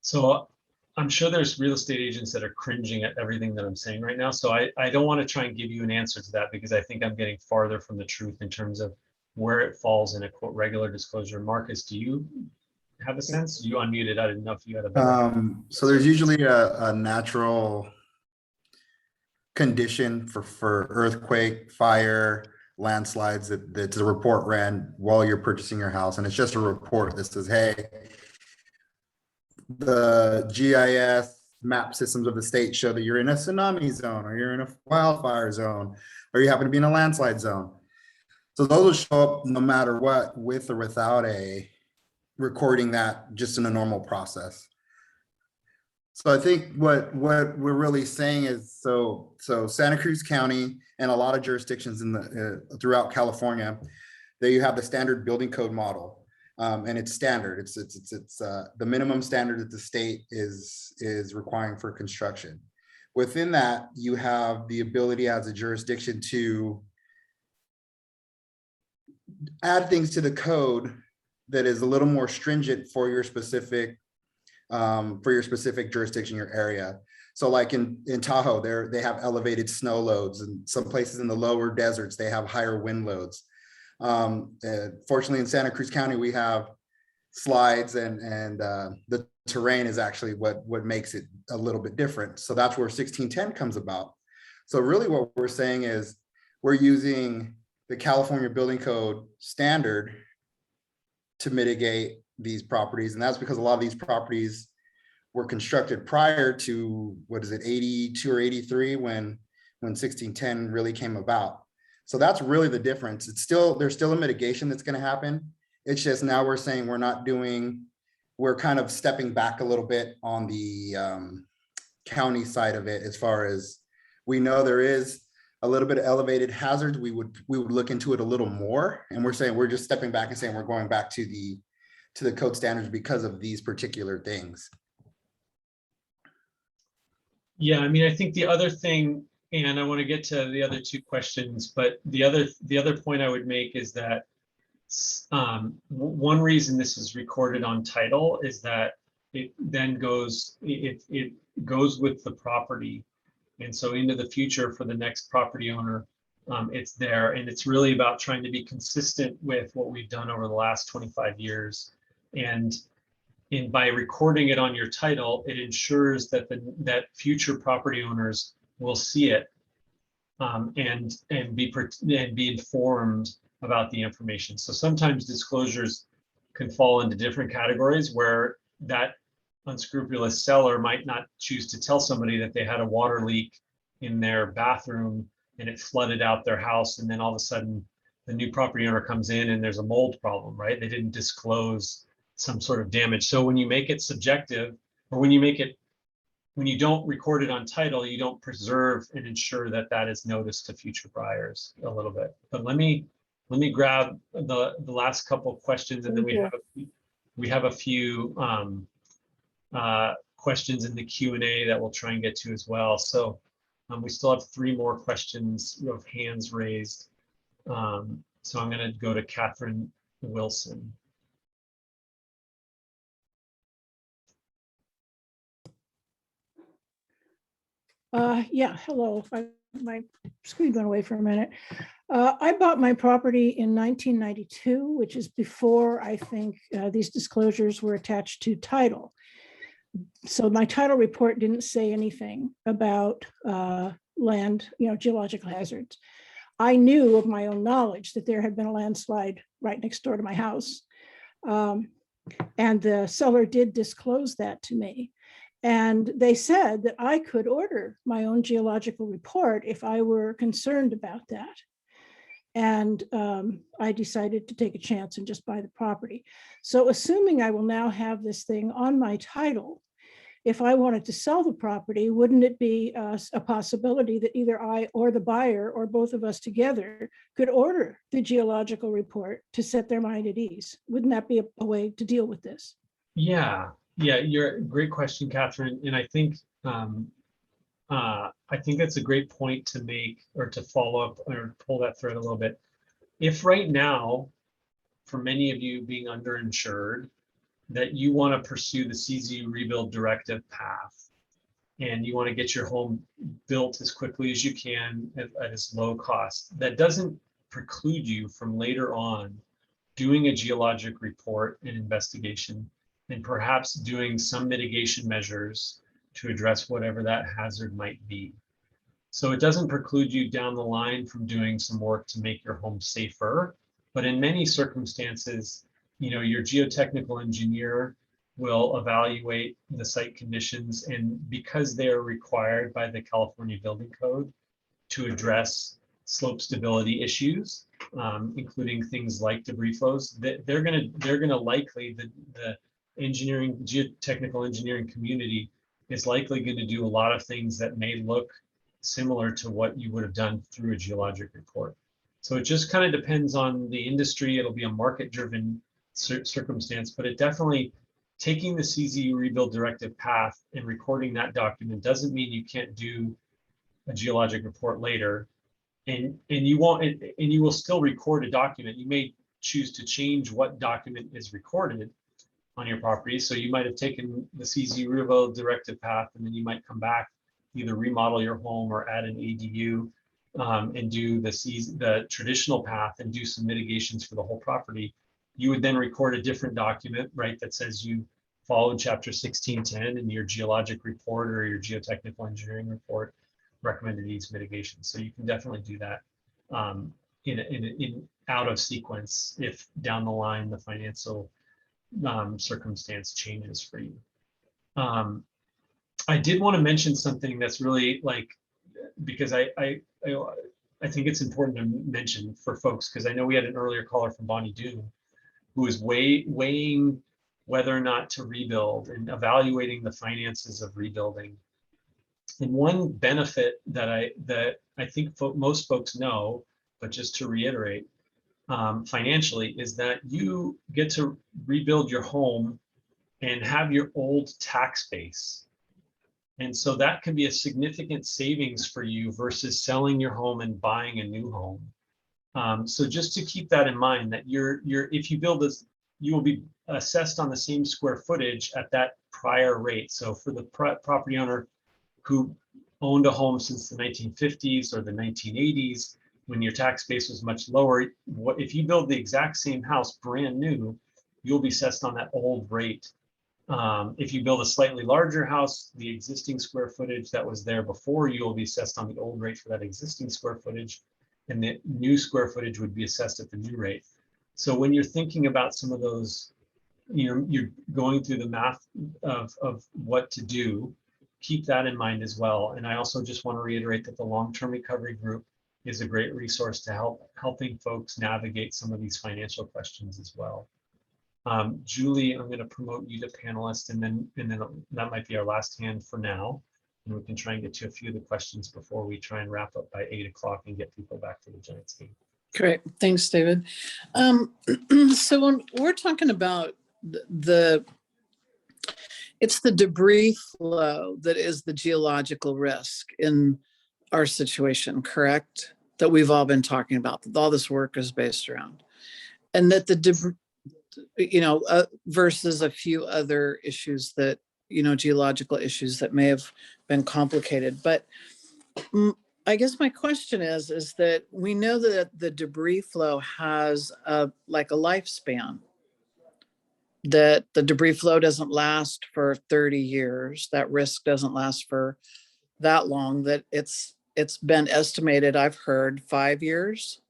S1: So I'm sure there's real estate agents that are cringing at everything that I'm saying right now. So I don't want to try and give you an answer to that, because I think I'm getting farther from the truth in terms of where it falls in a quote regular disclosure. Marcus, do you have a sense? You unmuted. I didn't know if you had a better.
S3: So there's usually a natural condition for earthquake, fire, landslides that the report ran while you're purchasing your house, and it's just a report that says, hey, the GIS map systems of the state show that you're in a tsunami zone, or you're in a wildfire zone, or you happen to be in a landslide zone. So those will show up no matter what, with or without a recording that, just in a normal process. So I think what we're really saying is, so Santa Cruz County and a lot of jurisdictions in throughout California, there you have the standard building code model. And it's standard. It's the minimum standard that the state is requiring for construction. Within that, you have the ability as a jurisdiction to add things to the code that is a little more stringent for your specific jurisdiction, your area. So like in Tahoe, they have elevated snow loads, and some places in the lower deserts, they have higher wind loads. Fortunately, in Santa Cruz County, we have slides, and the terrain is actually what makes it a little bit different. So that's where 1610 comes about. So really what we're saying is we're using the California Building Code standard to mitigate these properties. And that's because a lot of these properties were constructed prior to, 82 or 83 when 1610 really came about. So that's really the difference. There's still a mitigation that's going to happen. It's just now we're saying we're kind of stepping back a little bit on the county side of it, as far as we know there is a little bit of elevated hazards. We would look into it a little more, and we're saying we're just stepping back and saying we're going back to the code standards because of these particular things.
S1: Yeah, I mean, I think the other thing, and I want to get to the other two questions, but the other point I would make is that One reason this is recorded on title is that it then goes, it goes with the property. And so into the future for the next property owner, it's there. And it's really about trying to be consistent with what we've done over the last 25 years. And by recording it on your title, it ensures that that future property owners will see it and be informed about the information. So sometimes disclosures can fall into different categories where that unscrupulous seller might not choose to tell somebody that they had a water leak in their bathroom and it flooded out their house, and then all of a sudden the new property owner comes in and there's a mold problem, right? They didn't disclose some sort of damage. So when you make it subjective, or when you don't record it on title, you don't preserve and ensure that that is noticed to future buyers a little bit. But let me grab the last couple of questions, and then we have a few questions in the Q&A that we'll try and get to as well. So we still have 3 more questions of hands raised. So I'm going to go to Catherine Wilson.
S17: Yeah, hello. My screen went away for a minute. I bought my property in 1992, which is before I think these disclosures were attached to title. So my title report didn't say anything about land, geological hazards. I knew of my own knowledge that there had been a landslide right next door to my house. And the seller did disclose that to me. And they said that I could order my own geological report if I were concerned about that. And I decided to take a chance and just buy the property. So assuming I will now have this thing on my title, if I wanted to sell the property, wouldn't it be a possibility that either I or the buyer or both of us together could order the geological report to set their mind at ease? Wouldn't that be a way to deal with this?
S1: Yeah, you're great question, Catherine. And I think that's a great point to make, or to follow up or pull that thread a little bit. If right now, for many of you being underinsured, that you want to pursue the Czu Rebuild Directive path, and you want to get your home built as quickly as you can at as low cost, that doesn't preclude you from later on doing a geologic report and investigation, and perhaps doing some mitigation measures to address whatever that hazard might be. So it doesn't preclude you down the line from doing some work to make your home safer. But in many circumstances, your geotechnical engineer will evaluate the site conditions, and because they are required by the California Building Code to address slope stability issues, including things like debris flows, they're gonna likely, the geotechnical engineering community is likely going to do a lot of things that may look similar to what you would have done through a geologic report. So it just kind of depends on the industry. It'll be a market-driven circumstance, but it definitely, taking the Czu Rebuild Directive path and recording that document doesn't mean you can't do a geologic report later. And you won't, and you will still record a document. You may choose to change what document is recorded on your property. So you might have taken the Czu Rebuild Directive path, and then you might come back, either remodel your home or add an ADU, and do the traditional path and do some mitigations for the whole property. You would then record a different document, right, that says you followed chapter 1610 in your geologic report or your geotechnical engineering report recommended these mitigations. So you can definitely do that in out of sequence if down the line the financial circumstance changes for you. I did want to mention something that's really, like, because I think it's important to mention for folks, because I know we had an earlier caller from Bonnie Doon who was weighing whether or not to rebuild and evaluating the finances of rebuilding. And one benefit that I think most folks know, but just to reiterate, financially, is that you get to rebuild your home and have your old tax base. And so that can be a significant savings for you versus selling your home and buying a new home. So just to keep that in mind, that if you build this, you will be assessed on the same square footage at that prior rate. So for the property owner who owned a home since the 1950s or the 1980s, when your tax base was much lower, if you build the exact same house brand new, you'll be assessed on that old rate. If you build a slightly larger house, the existing square footage that was there before, you will be assessed on the old rate for that existing square footage, and the new square footage would be assessed at the new rate. So when you're thinking about some of those, you're going through the math of what to do, keep that in mind as well. And I also just want to reiterate that the long-term recovery group is a great resource to helping folks navigate some of these financial questions as well. Julie, I'm going to promote you to panelist, and then that might be our last hand for now. And we can try and get to a few of the questions before we try and wrap up by 8 o'clock and get people back to the Giants game.
S8: Great, thanks, David. So when we're talking about it's the debris flow that is the geological risk in our situation, correct? That we've all been talking about, that all this work is based around. And that the debris, versus a few other issues that, geological issues that may have been complicated. But I guess my question is that we know that the debris flow has a lifespan, that the debris flow doesn't last for 30 years, that risk doesn't last for that long, that it's been estimated, I've heard 5 years.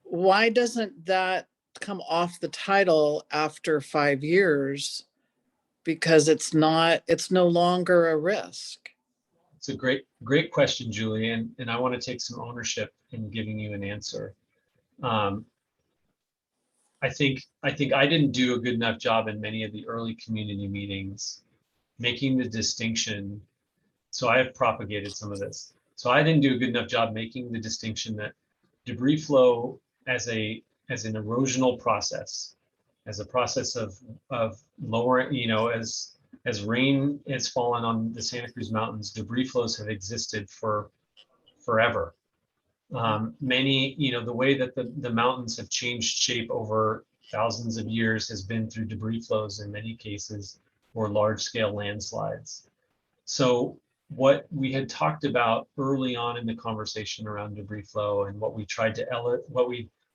S8: Why doesn't that come off the title after 5 years? Because it's no longer a risk.
S1: It's a great question, Julie, and I want to take some ownership in giving you an answer. I think I didn't do a good enough job in many of the early community meetings making the distinction. So I have propagated some of this. So I didn't do a good enough job making the distinction that debris flow as an erosional process, as a process of lowering, as rain has fallen on the Santa Cruz Mountains, debris flows have existed for forever. Many, the way that the mountains have changed shape over thousands of years has been through debris flows in many cases, or large scale landslides. So what we had talked about early on in the conversation around debris flow, and what we tried to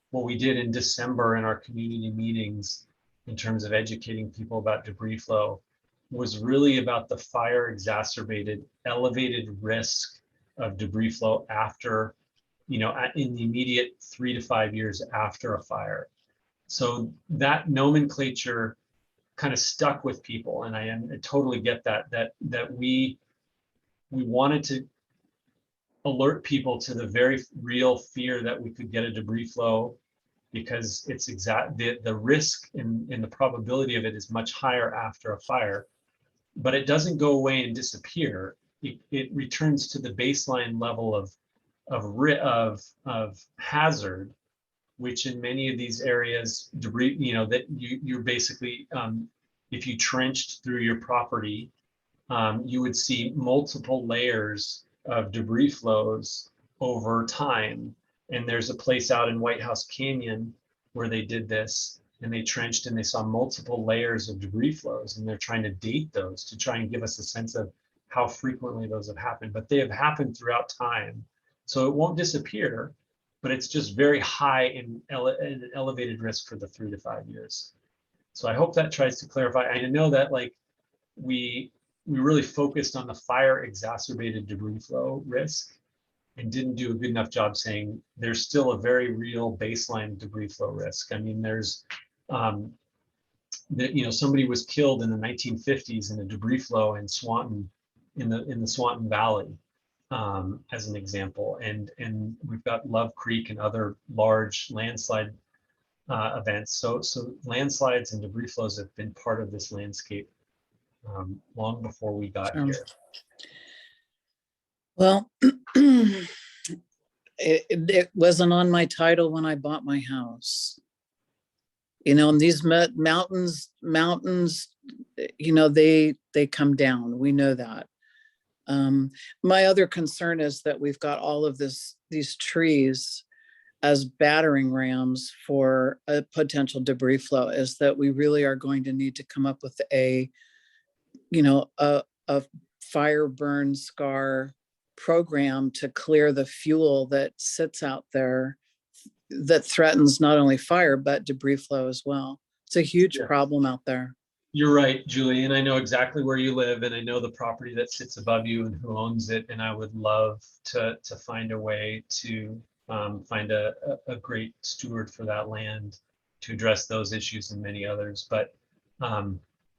S1: what we did in December in our community meetings in terms of educating people about debris flow, was really about the fire exacerbated elevated risk of debris flow after, in the immediate 3 to 5 years after a fire. So that nomenclature kind of stuck with people, and I totally get that we wanted to alert people to the very real fear that we could get a debris flow, because it's the risk and the probability of it is much higher after a fire, but it doesn't go away and disappear. It returns to the baseline level of hazard, which in many of these areas, debris, that you're basically, if you trenched through your property, you would see multiple layers of debris flows over time. And there's a place out in White House Canyon where they did this, and they trenched and they saw multiple layers of debris flows, and they're trying to date those to try and give us a sense of how frequently those have happened. But they have happened throughout time. So it won't disappear, but it's just very high in an elevated risk for the 3 to 5 years. So I hope that tries to clarify. I know that we really focused on the fire exacerbated debris flow risk and didn't do a good enough job saying there's still a very real baseline debris flow risk. I mean, there's somebody was killed in the 1950s in a debris flow in Swanton, in the Swanton Valley, as an example, and we've got Love Creek and other large landslide events. So landslides and debris flows have been part of this landscape long before we got here.
S8: Well, it wasn't on my title when I bought my house. And these mountains, they come down. We know that. My other concern is that we've got all of these trees as battering rams for a potential debris flow, is that we really are going to need to come up with a fire burn scar program to clear the fuel that sits out there that threatens not only fire, but debris flow as well. It's a huge problem out there.
S1: You're right, Julie, and I know exactly where you live, and I know the property that sits above you and who owns it, and I would love to find a way to find a great steward for that land to address those issues and many others. But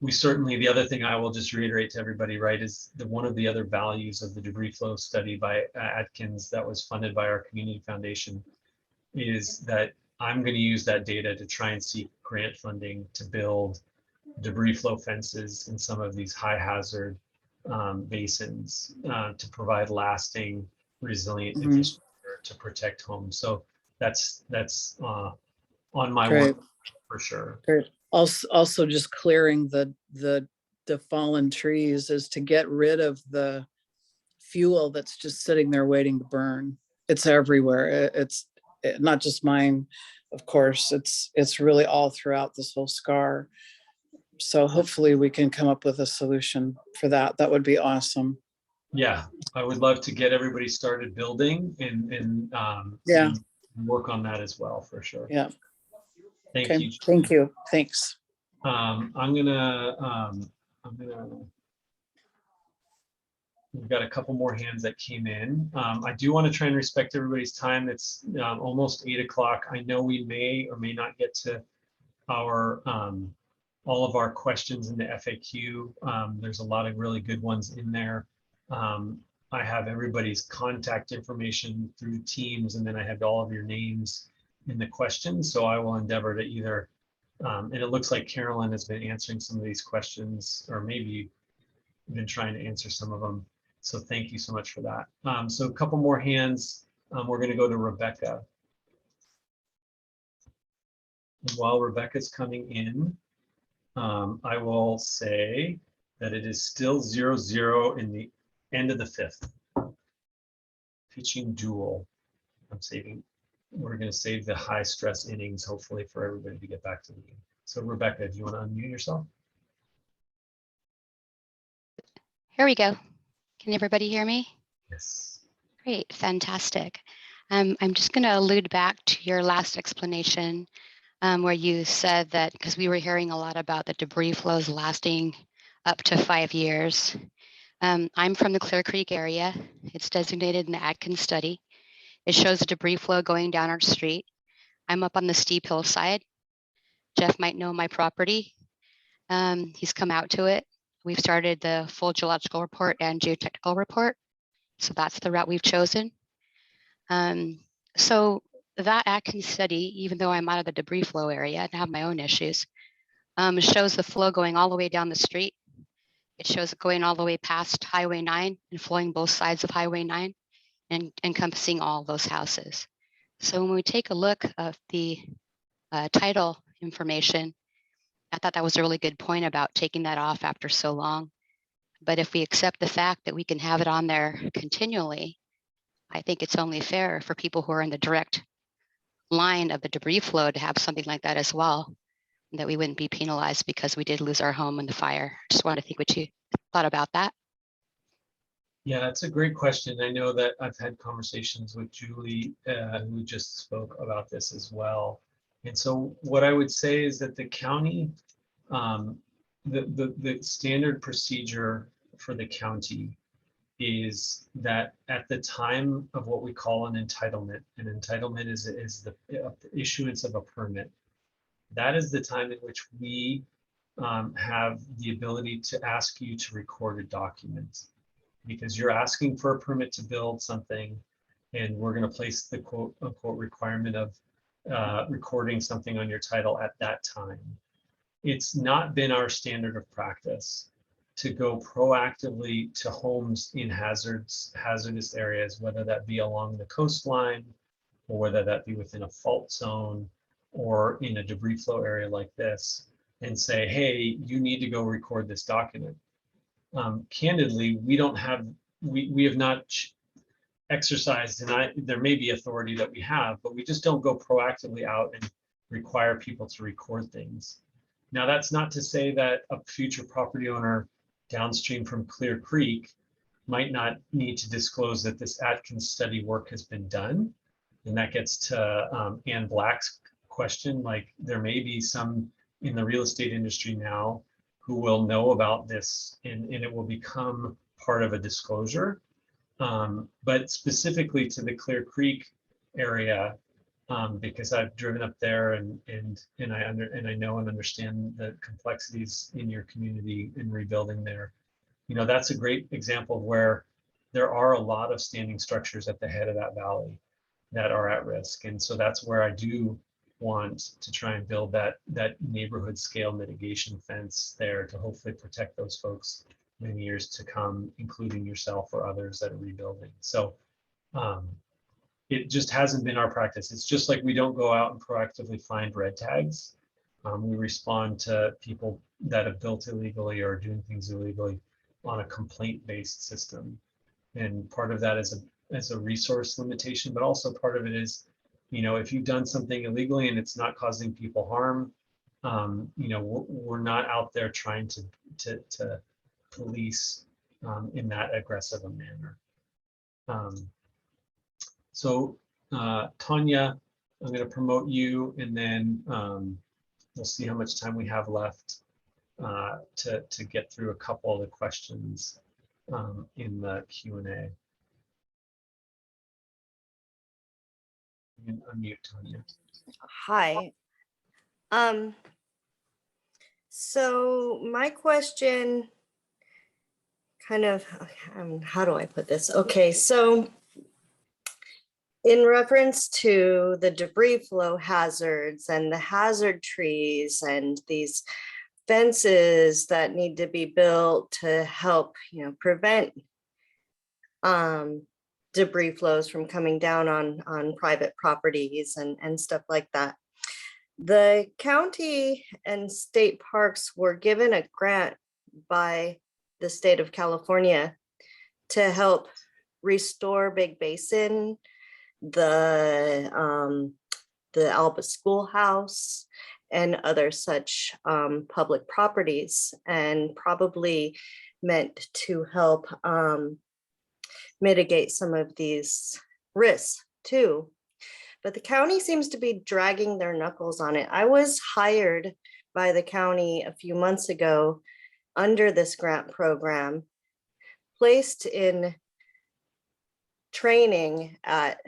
S1: we certainly, the other thing I will just reiterate to everybody, right, is one of the other values of the debris flow study by Atkins that was funded by our community foundation is that I'm going to use that data to try and seek grant funding to build debris flow fences in some of these high hazard basins to provide lasting, resilient infrastructure to protect homes. So that's on my
S8: Great.
S1: work for sure.
S8: Great. Also just clearing the fallen trees is to get rid of the fuel that's just sitting there waiting to burn. It's everywhere. It's not just mine, of course. It's really all throughout this whole scar. So hopefully we can come up with a solution for that. That would be awesome.
S1: Yeah, I would love to get everybody started building and
S8: Yeah.
S1: work on that as well for sure.
S8: Yeah.
S1: Thank
S8: Okay.
S1: you.
S8: Thank you. Thanks.
S1: We've got a couple more hands that came in. I do want to try and respect everybody's time. It's almost 8 o'clock. I know we may or may not get to our all of our questions in the FAQ. There's a lot of really good ones in there. I have everybody's contact information through Teams, and then I have all of your names in the questions. So I will endeavor to either, and it looks like Carolyn has been answering some of these questions, or maybe been trying to answer some of them. So thank you so much for that. So a couple more hands. We're going to go to Rebecca. And while Rebecca's coming in, I will say that it is still 0-0 in the end of the fifth. Pitching duel. We're going to save the high stress innings, hopefully, for everybody to get back to the game. So Rebecca, do you want to unmute yourself?
S18: Here we go. Can everybody hear me?
S1: Yes.
S18: Great, fantastic. I'm just going to allude back to your last explanation where you said that because we were hearing a lot about the debris flows lasting up to 5 years. I'm from the Clear Creek area. It's designated in the Atkins study. It shows the debris flow going down our street. I'm up on the steep hillside. Jeff might know my property. He's come out to it. We've started the full geological report and geotechnical report. So that's the route we've chosen. So that Atkins study, even though I'm out of the debris flow area and have my own issues, shows the flow going all the way down the street. It shows it going all the way past Highway 9 and flowing both sides of Highway 9 and encompassing all those houses. So when we take a look at the title information, I thought that was a really good point about taking that off after so long. But if we accept the fact that we can have it on there continually, I think it's only fair for people who are in the direct line of the debris flow to have something like that as well, that we wouldn't be penalized because we did lose our home in the fire. Just want to think what you thought about that.
S1: Yeah, that's a great question. I know that I've had conversations with Julie, who just spoke about this as well. And so what I would say is that the county, the standard procedure for the county is that at the time of what we call an entitlement is the issuance of a permit. That is the time in which we have the ability to ask you to record a document, because you're asking for a permit to build something, and we're going to place the quote unquote requirement of recording something on your title at that time. It's not been our standard of practice to go proactively to homes in hazardous areas, whether that be along the coastline or whether that be within a fault zone or in a debris flow area like this, and say, hey, you need to go record this document. Candidly, we don't have we have not exercised, and there may be authority that we have, but we just don't go proactively out and require people to record things. Now, that's not to say that a future property owner downstream from Clear Creek might not need to disclose that this Atkins study work has been done. And that gets to Ann Black's question, like there may be some in the real estate industry now who will know about this and it will become part of a disclosure. But specifically to the Clear Creek area, because I've driven up there and I know and understand the complexities in your community in rebuilding there. You know, that's a great example of where there are a lot of standing structures at the head of that valley that are at risk. And so that's where I do want to try and build that neighborhood scale mitigation fence there to hopefully protect those folks many years to come, including yourself or others that are rebuilding. So it just hasn't been our practice. It's just like we don't go out and proactively find red tags. We respond to people that have built illegally or doing things illegally on a complaint-based system. And part of that is a resource limitation, but also part of it is, you know, if you've done something illegally and it's not causing people harm, you know, we're not out there trying to police in that aggressive a manner. So Tanya, I'm going to promote you, and then we'll see how much time we have left to get through a couple of the questions in the Q&A. You can unmute Tanya.
S19: Hi. So my question kind of, how do I put this? Okay, so in reference to the debris flow hazards and the hazard trees and these fences that need to be built to help, you know, prevent debris flows from coming down on private properties and stuff like that. The county and state parks were given a grant by the state of California to help restore Big Basin, the Alba Schoolhouse, and other such public properties, and probably meant to help mitigate some of these risks too. But the county seems to be dragging their knuckles on it. I was hired by the county a few months ago under this grant program, placed in training at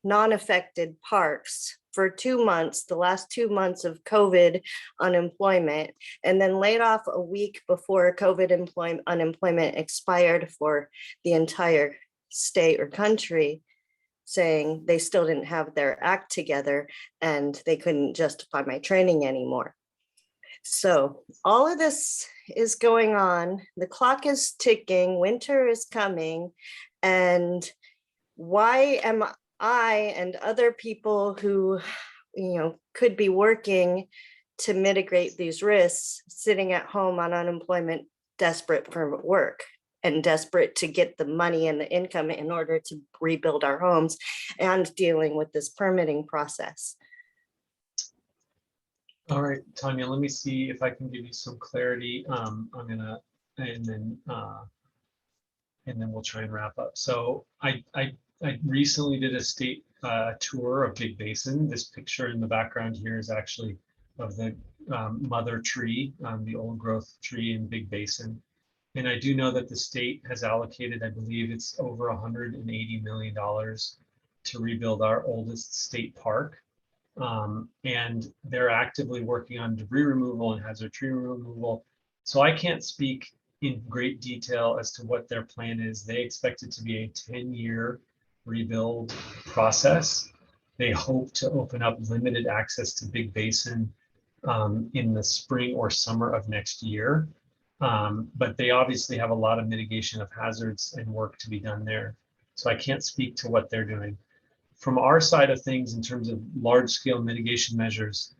S19: non-affected parks for 2 months, the last 2 months of COVID unemployment, and then laid off a week before COVID unemployment expired for the entire state or country, saying they still didn't have their act together and they couldn't justify my training anymore. So all of this is going on. The clock is ticking, winter is coming, and why am I and other people who, you know, could be working to mitigate these risks sitting at home on unemployment, desperate for work and desperate to get the money and the income in order to rebuild our homes and dealing with this permitting process?
S1: All right, Tanya, let me see if I can give you some clarity. I'm gonna, and then we'll try and wrap up. So I recently did a state tour of Big Basin. This picture in the background here is actually of the mother tree, the old growth tree in Big Basin. And I do know that the state has allocated, I believe it's over $180 million to rebuild our oldest state park. And they're actively working on debris removal and hazard tree removal. So I can't speak in great detail as to what their plan is. They expect it to be a 10-year rebuild process. They hope to open up limited access to Big Basin in the spring or summer of next year. But they obviously have a lot of mitigation of hazards and work to be done there. So I can't speak to what they're doing. From our side of things, in terms of large-scale mitigation measures,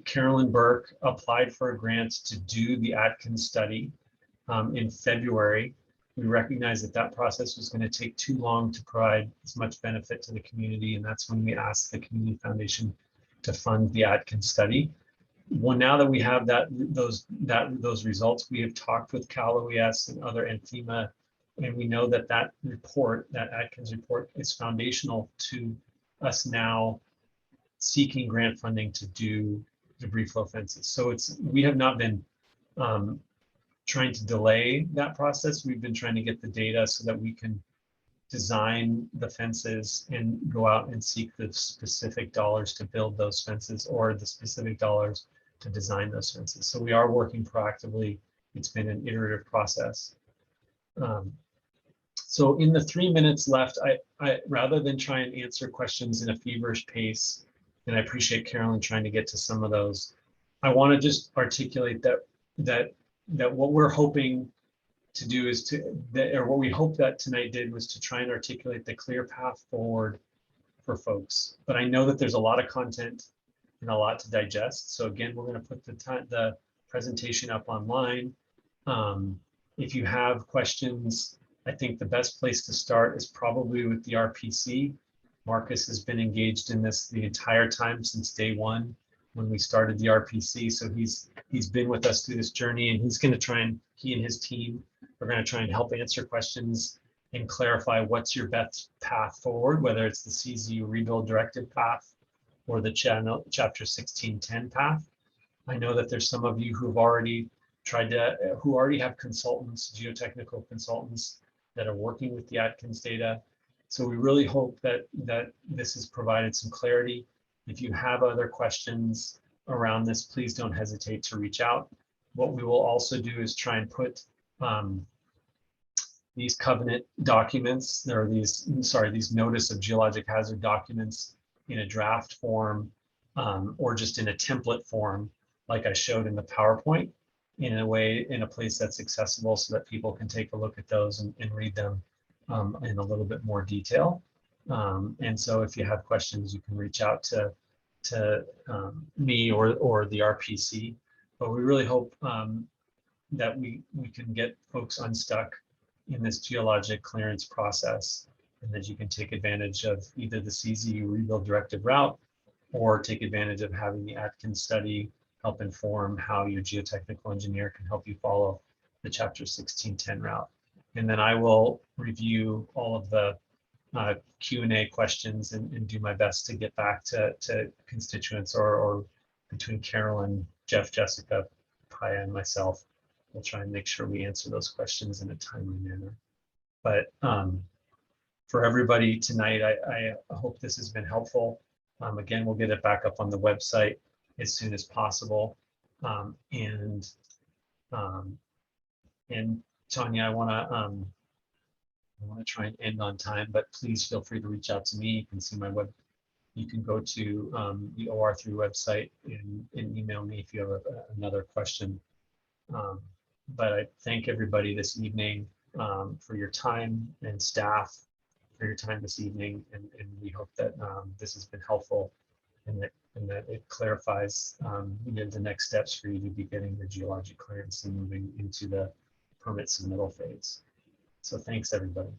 S1: Carolyn Burke, applied for a grant to do the Atkins study in February. We recognize that that process was going to take too long to provide as much benefit to the community, and that's when we asked the Community Foundation to fund the Atkins study. Well, now that we have those results, we have talked with Cal OES and other and FEMA, and we know that that report, that Atkins report, is foundational to us now seeking grant funding to do debris flow fences. So we have not been trying to delay that process. We've been trying to get the data so that we can design the fences and go out and seek the specific dollars to build those fences or the specific dollars to design those fences. So we are working proactively. It's been an iterative process. So in the 3 minutes left, I rather than try and answer questions in a feverish pace, and I appreciate Carolyn trying to get to some of those, I want to just articulate that what we're hoping to do is or what we hope that tonight did was to try and articulate the clear path forward for folks. But I know that there's a lot of content and a lot to digest. So again, we're going to put the presentation up online. If you have questions, I think the best place to start is probably with the RPC. Marcus has been engaged in this the entire time since day one when we started the RPC. So he's been with us through this journey, and he's going to try and, he and his team are going to try and help answer questions and clarify what's your best path forward, whether it's the CZU Rebuild Directive path or the Chapter 1610 path. I know that there's some of you who've already who already have consultants, geotechnical consultants that are working with the Atkins data. So we really hope that this has provided some clarity. If you have other questions around this, please don't hesitate to reach out. What we will also do is try and put these covenant documents, or these notice of geologic hazard documents in a draft form or just in a template form, like I showed in the PowerPoint, in a place that's accessible so that people can take a look at those and read them in a little bit more detail. And so if you have questions, you can reach out to me or the RPC. But we really hope that we can get folks unstuck in this geologic clearance process, and that you can take advantage of either the CZU Rebuild Directive route or take advantage of having the Atkins study help inform how your geotechnical engineer can help you follow the Chapter 1610 route. And then I will review all of the Q&A questions and do my best to get back to constituents, or between Carolyn, Jeff, Jessica, Paya, and myself. We'll try and make sure we answer those questions in a timely manner. But for everybody tonight, I hope this has been helpful. Again, we'll get it back up on the website as soon as possible. And Tanya, I want to try and end on time, but please feel free to reach out to me. You can see my you can go to the OR3 website and email me if you have another question. But I thank everybody this evening for your time, and staff for your time this evening, and we hope that this has been helpful, and that it clarifies the next steps for you to be getting the geologic clearance and moving into the permit submittal phase. So thanks, everybody.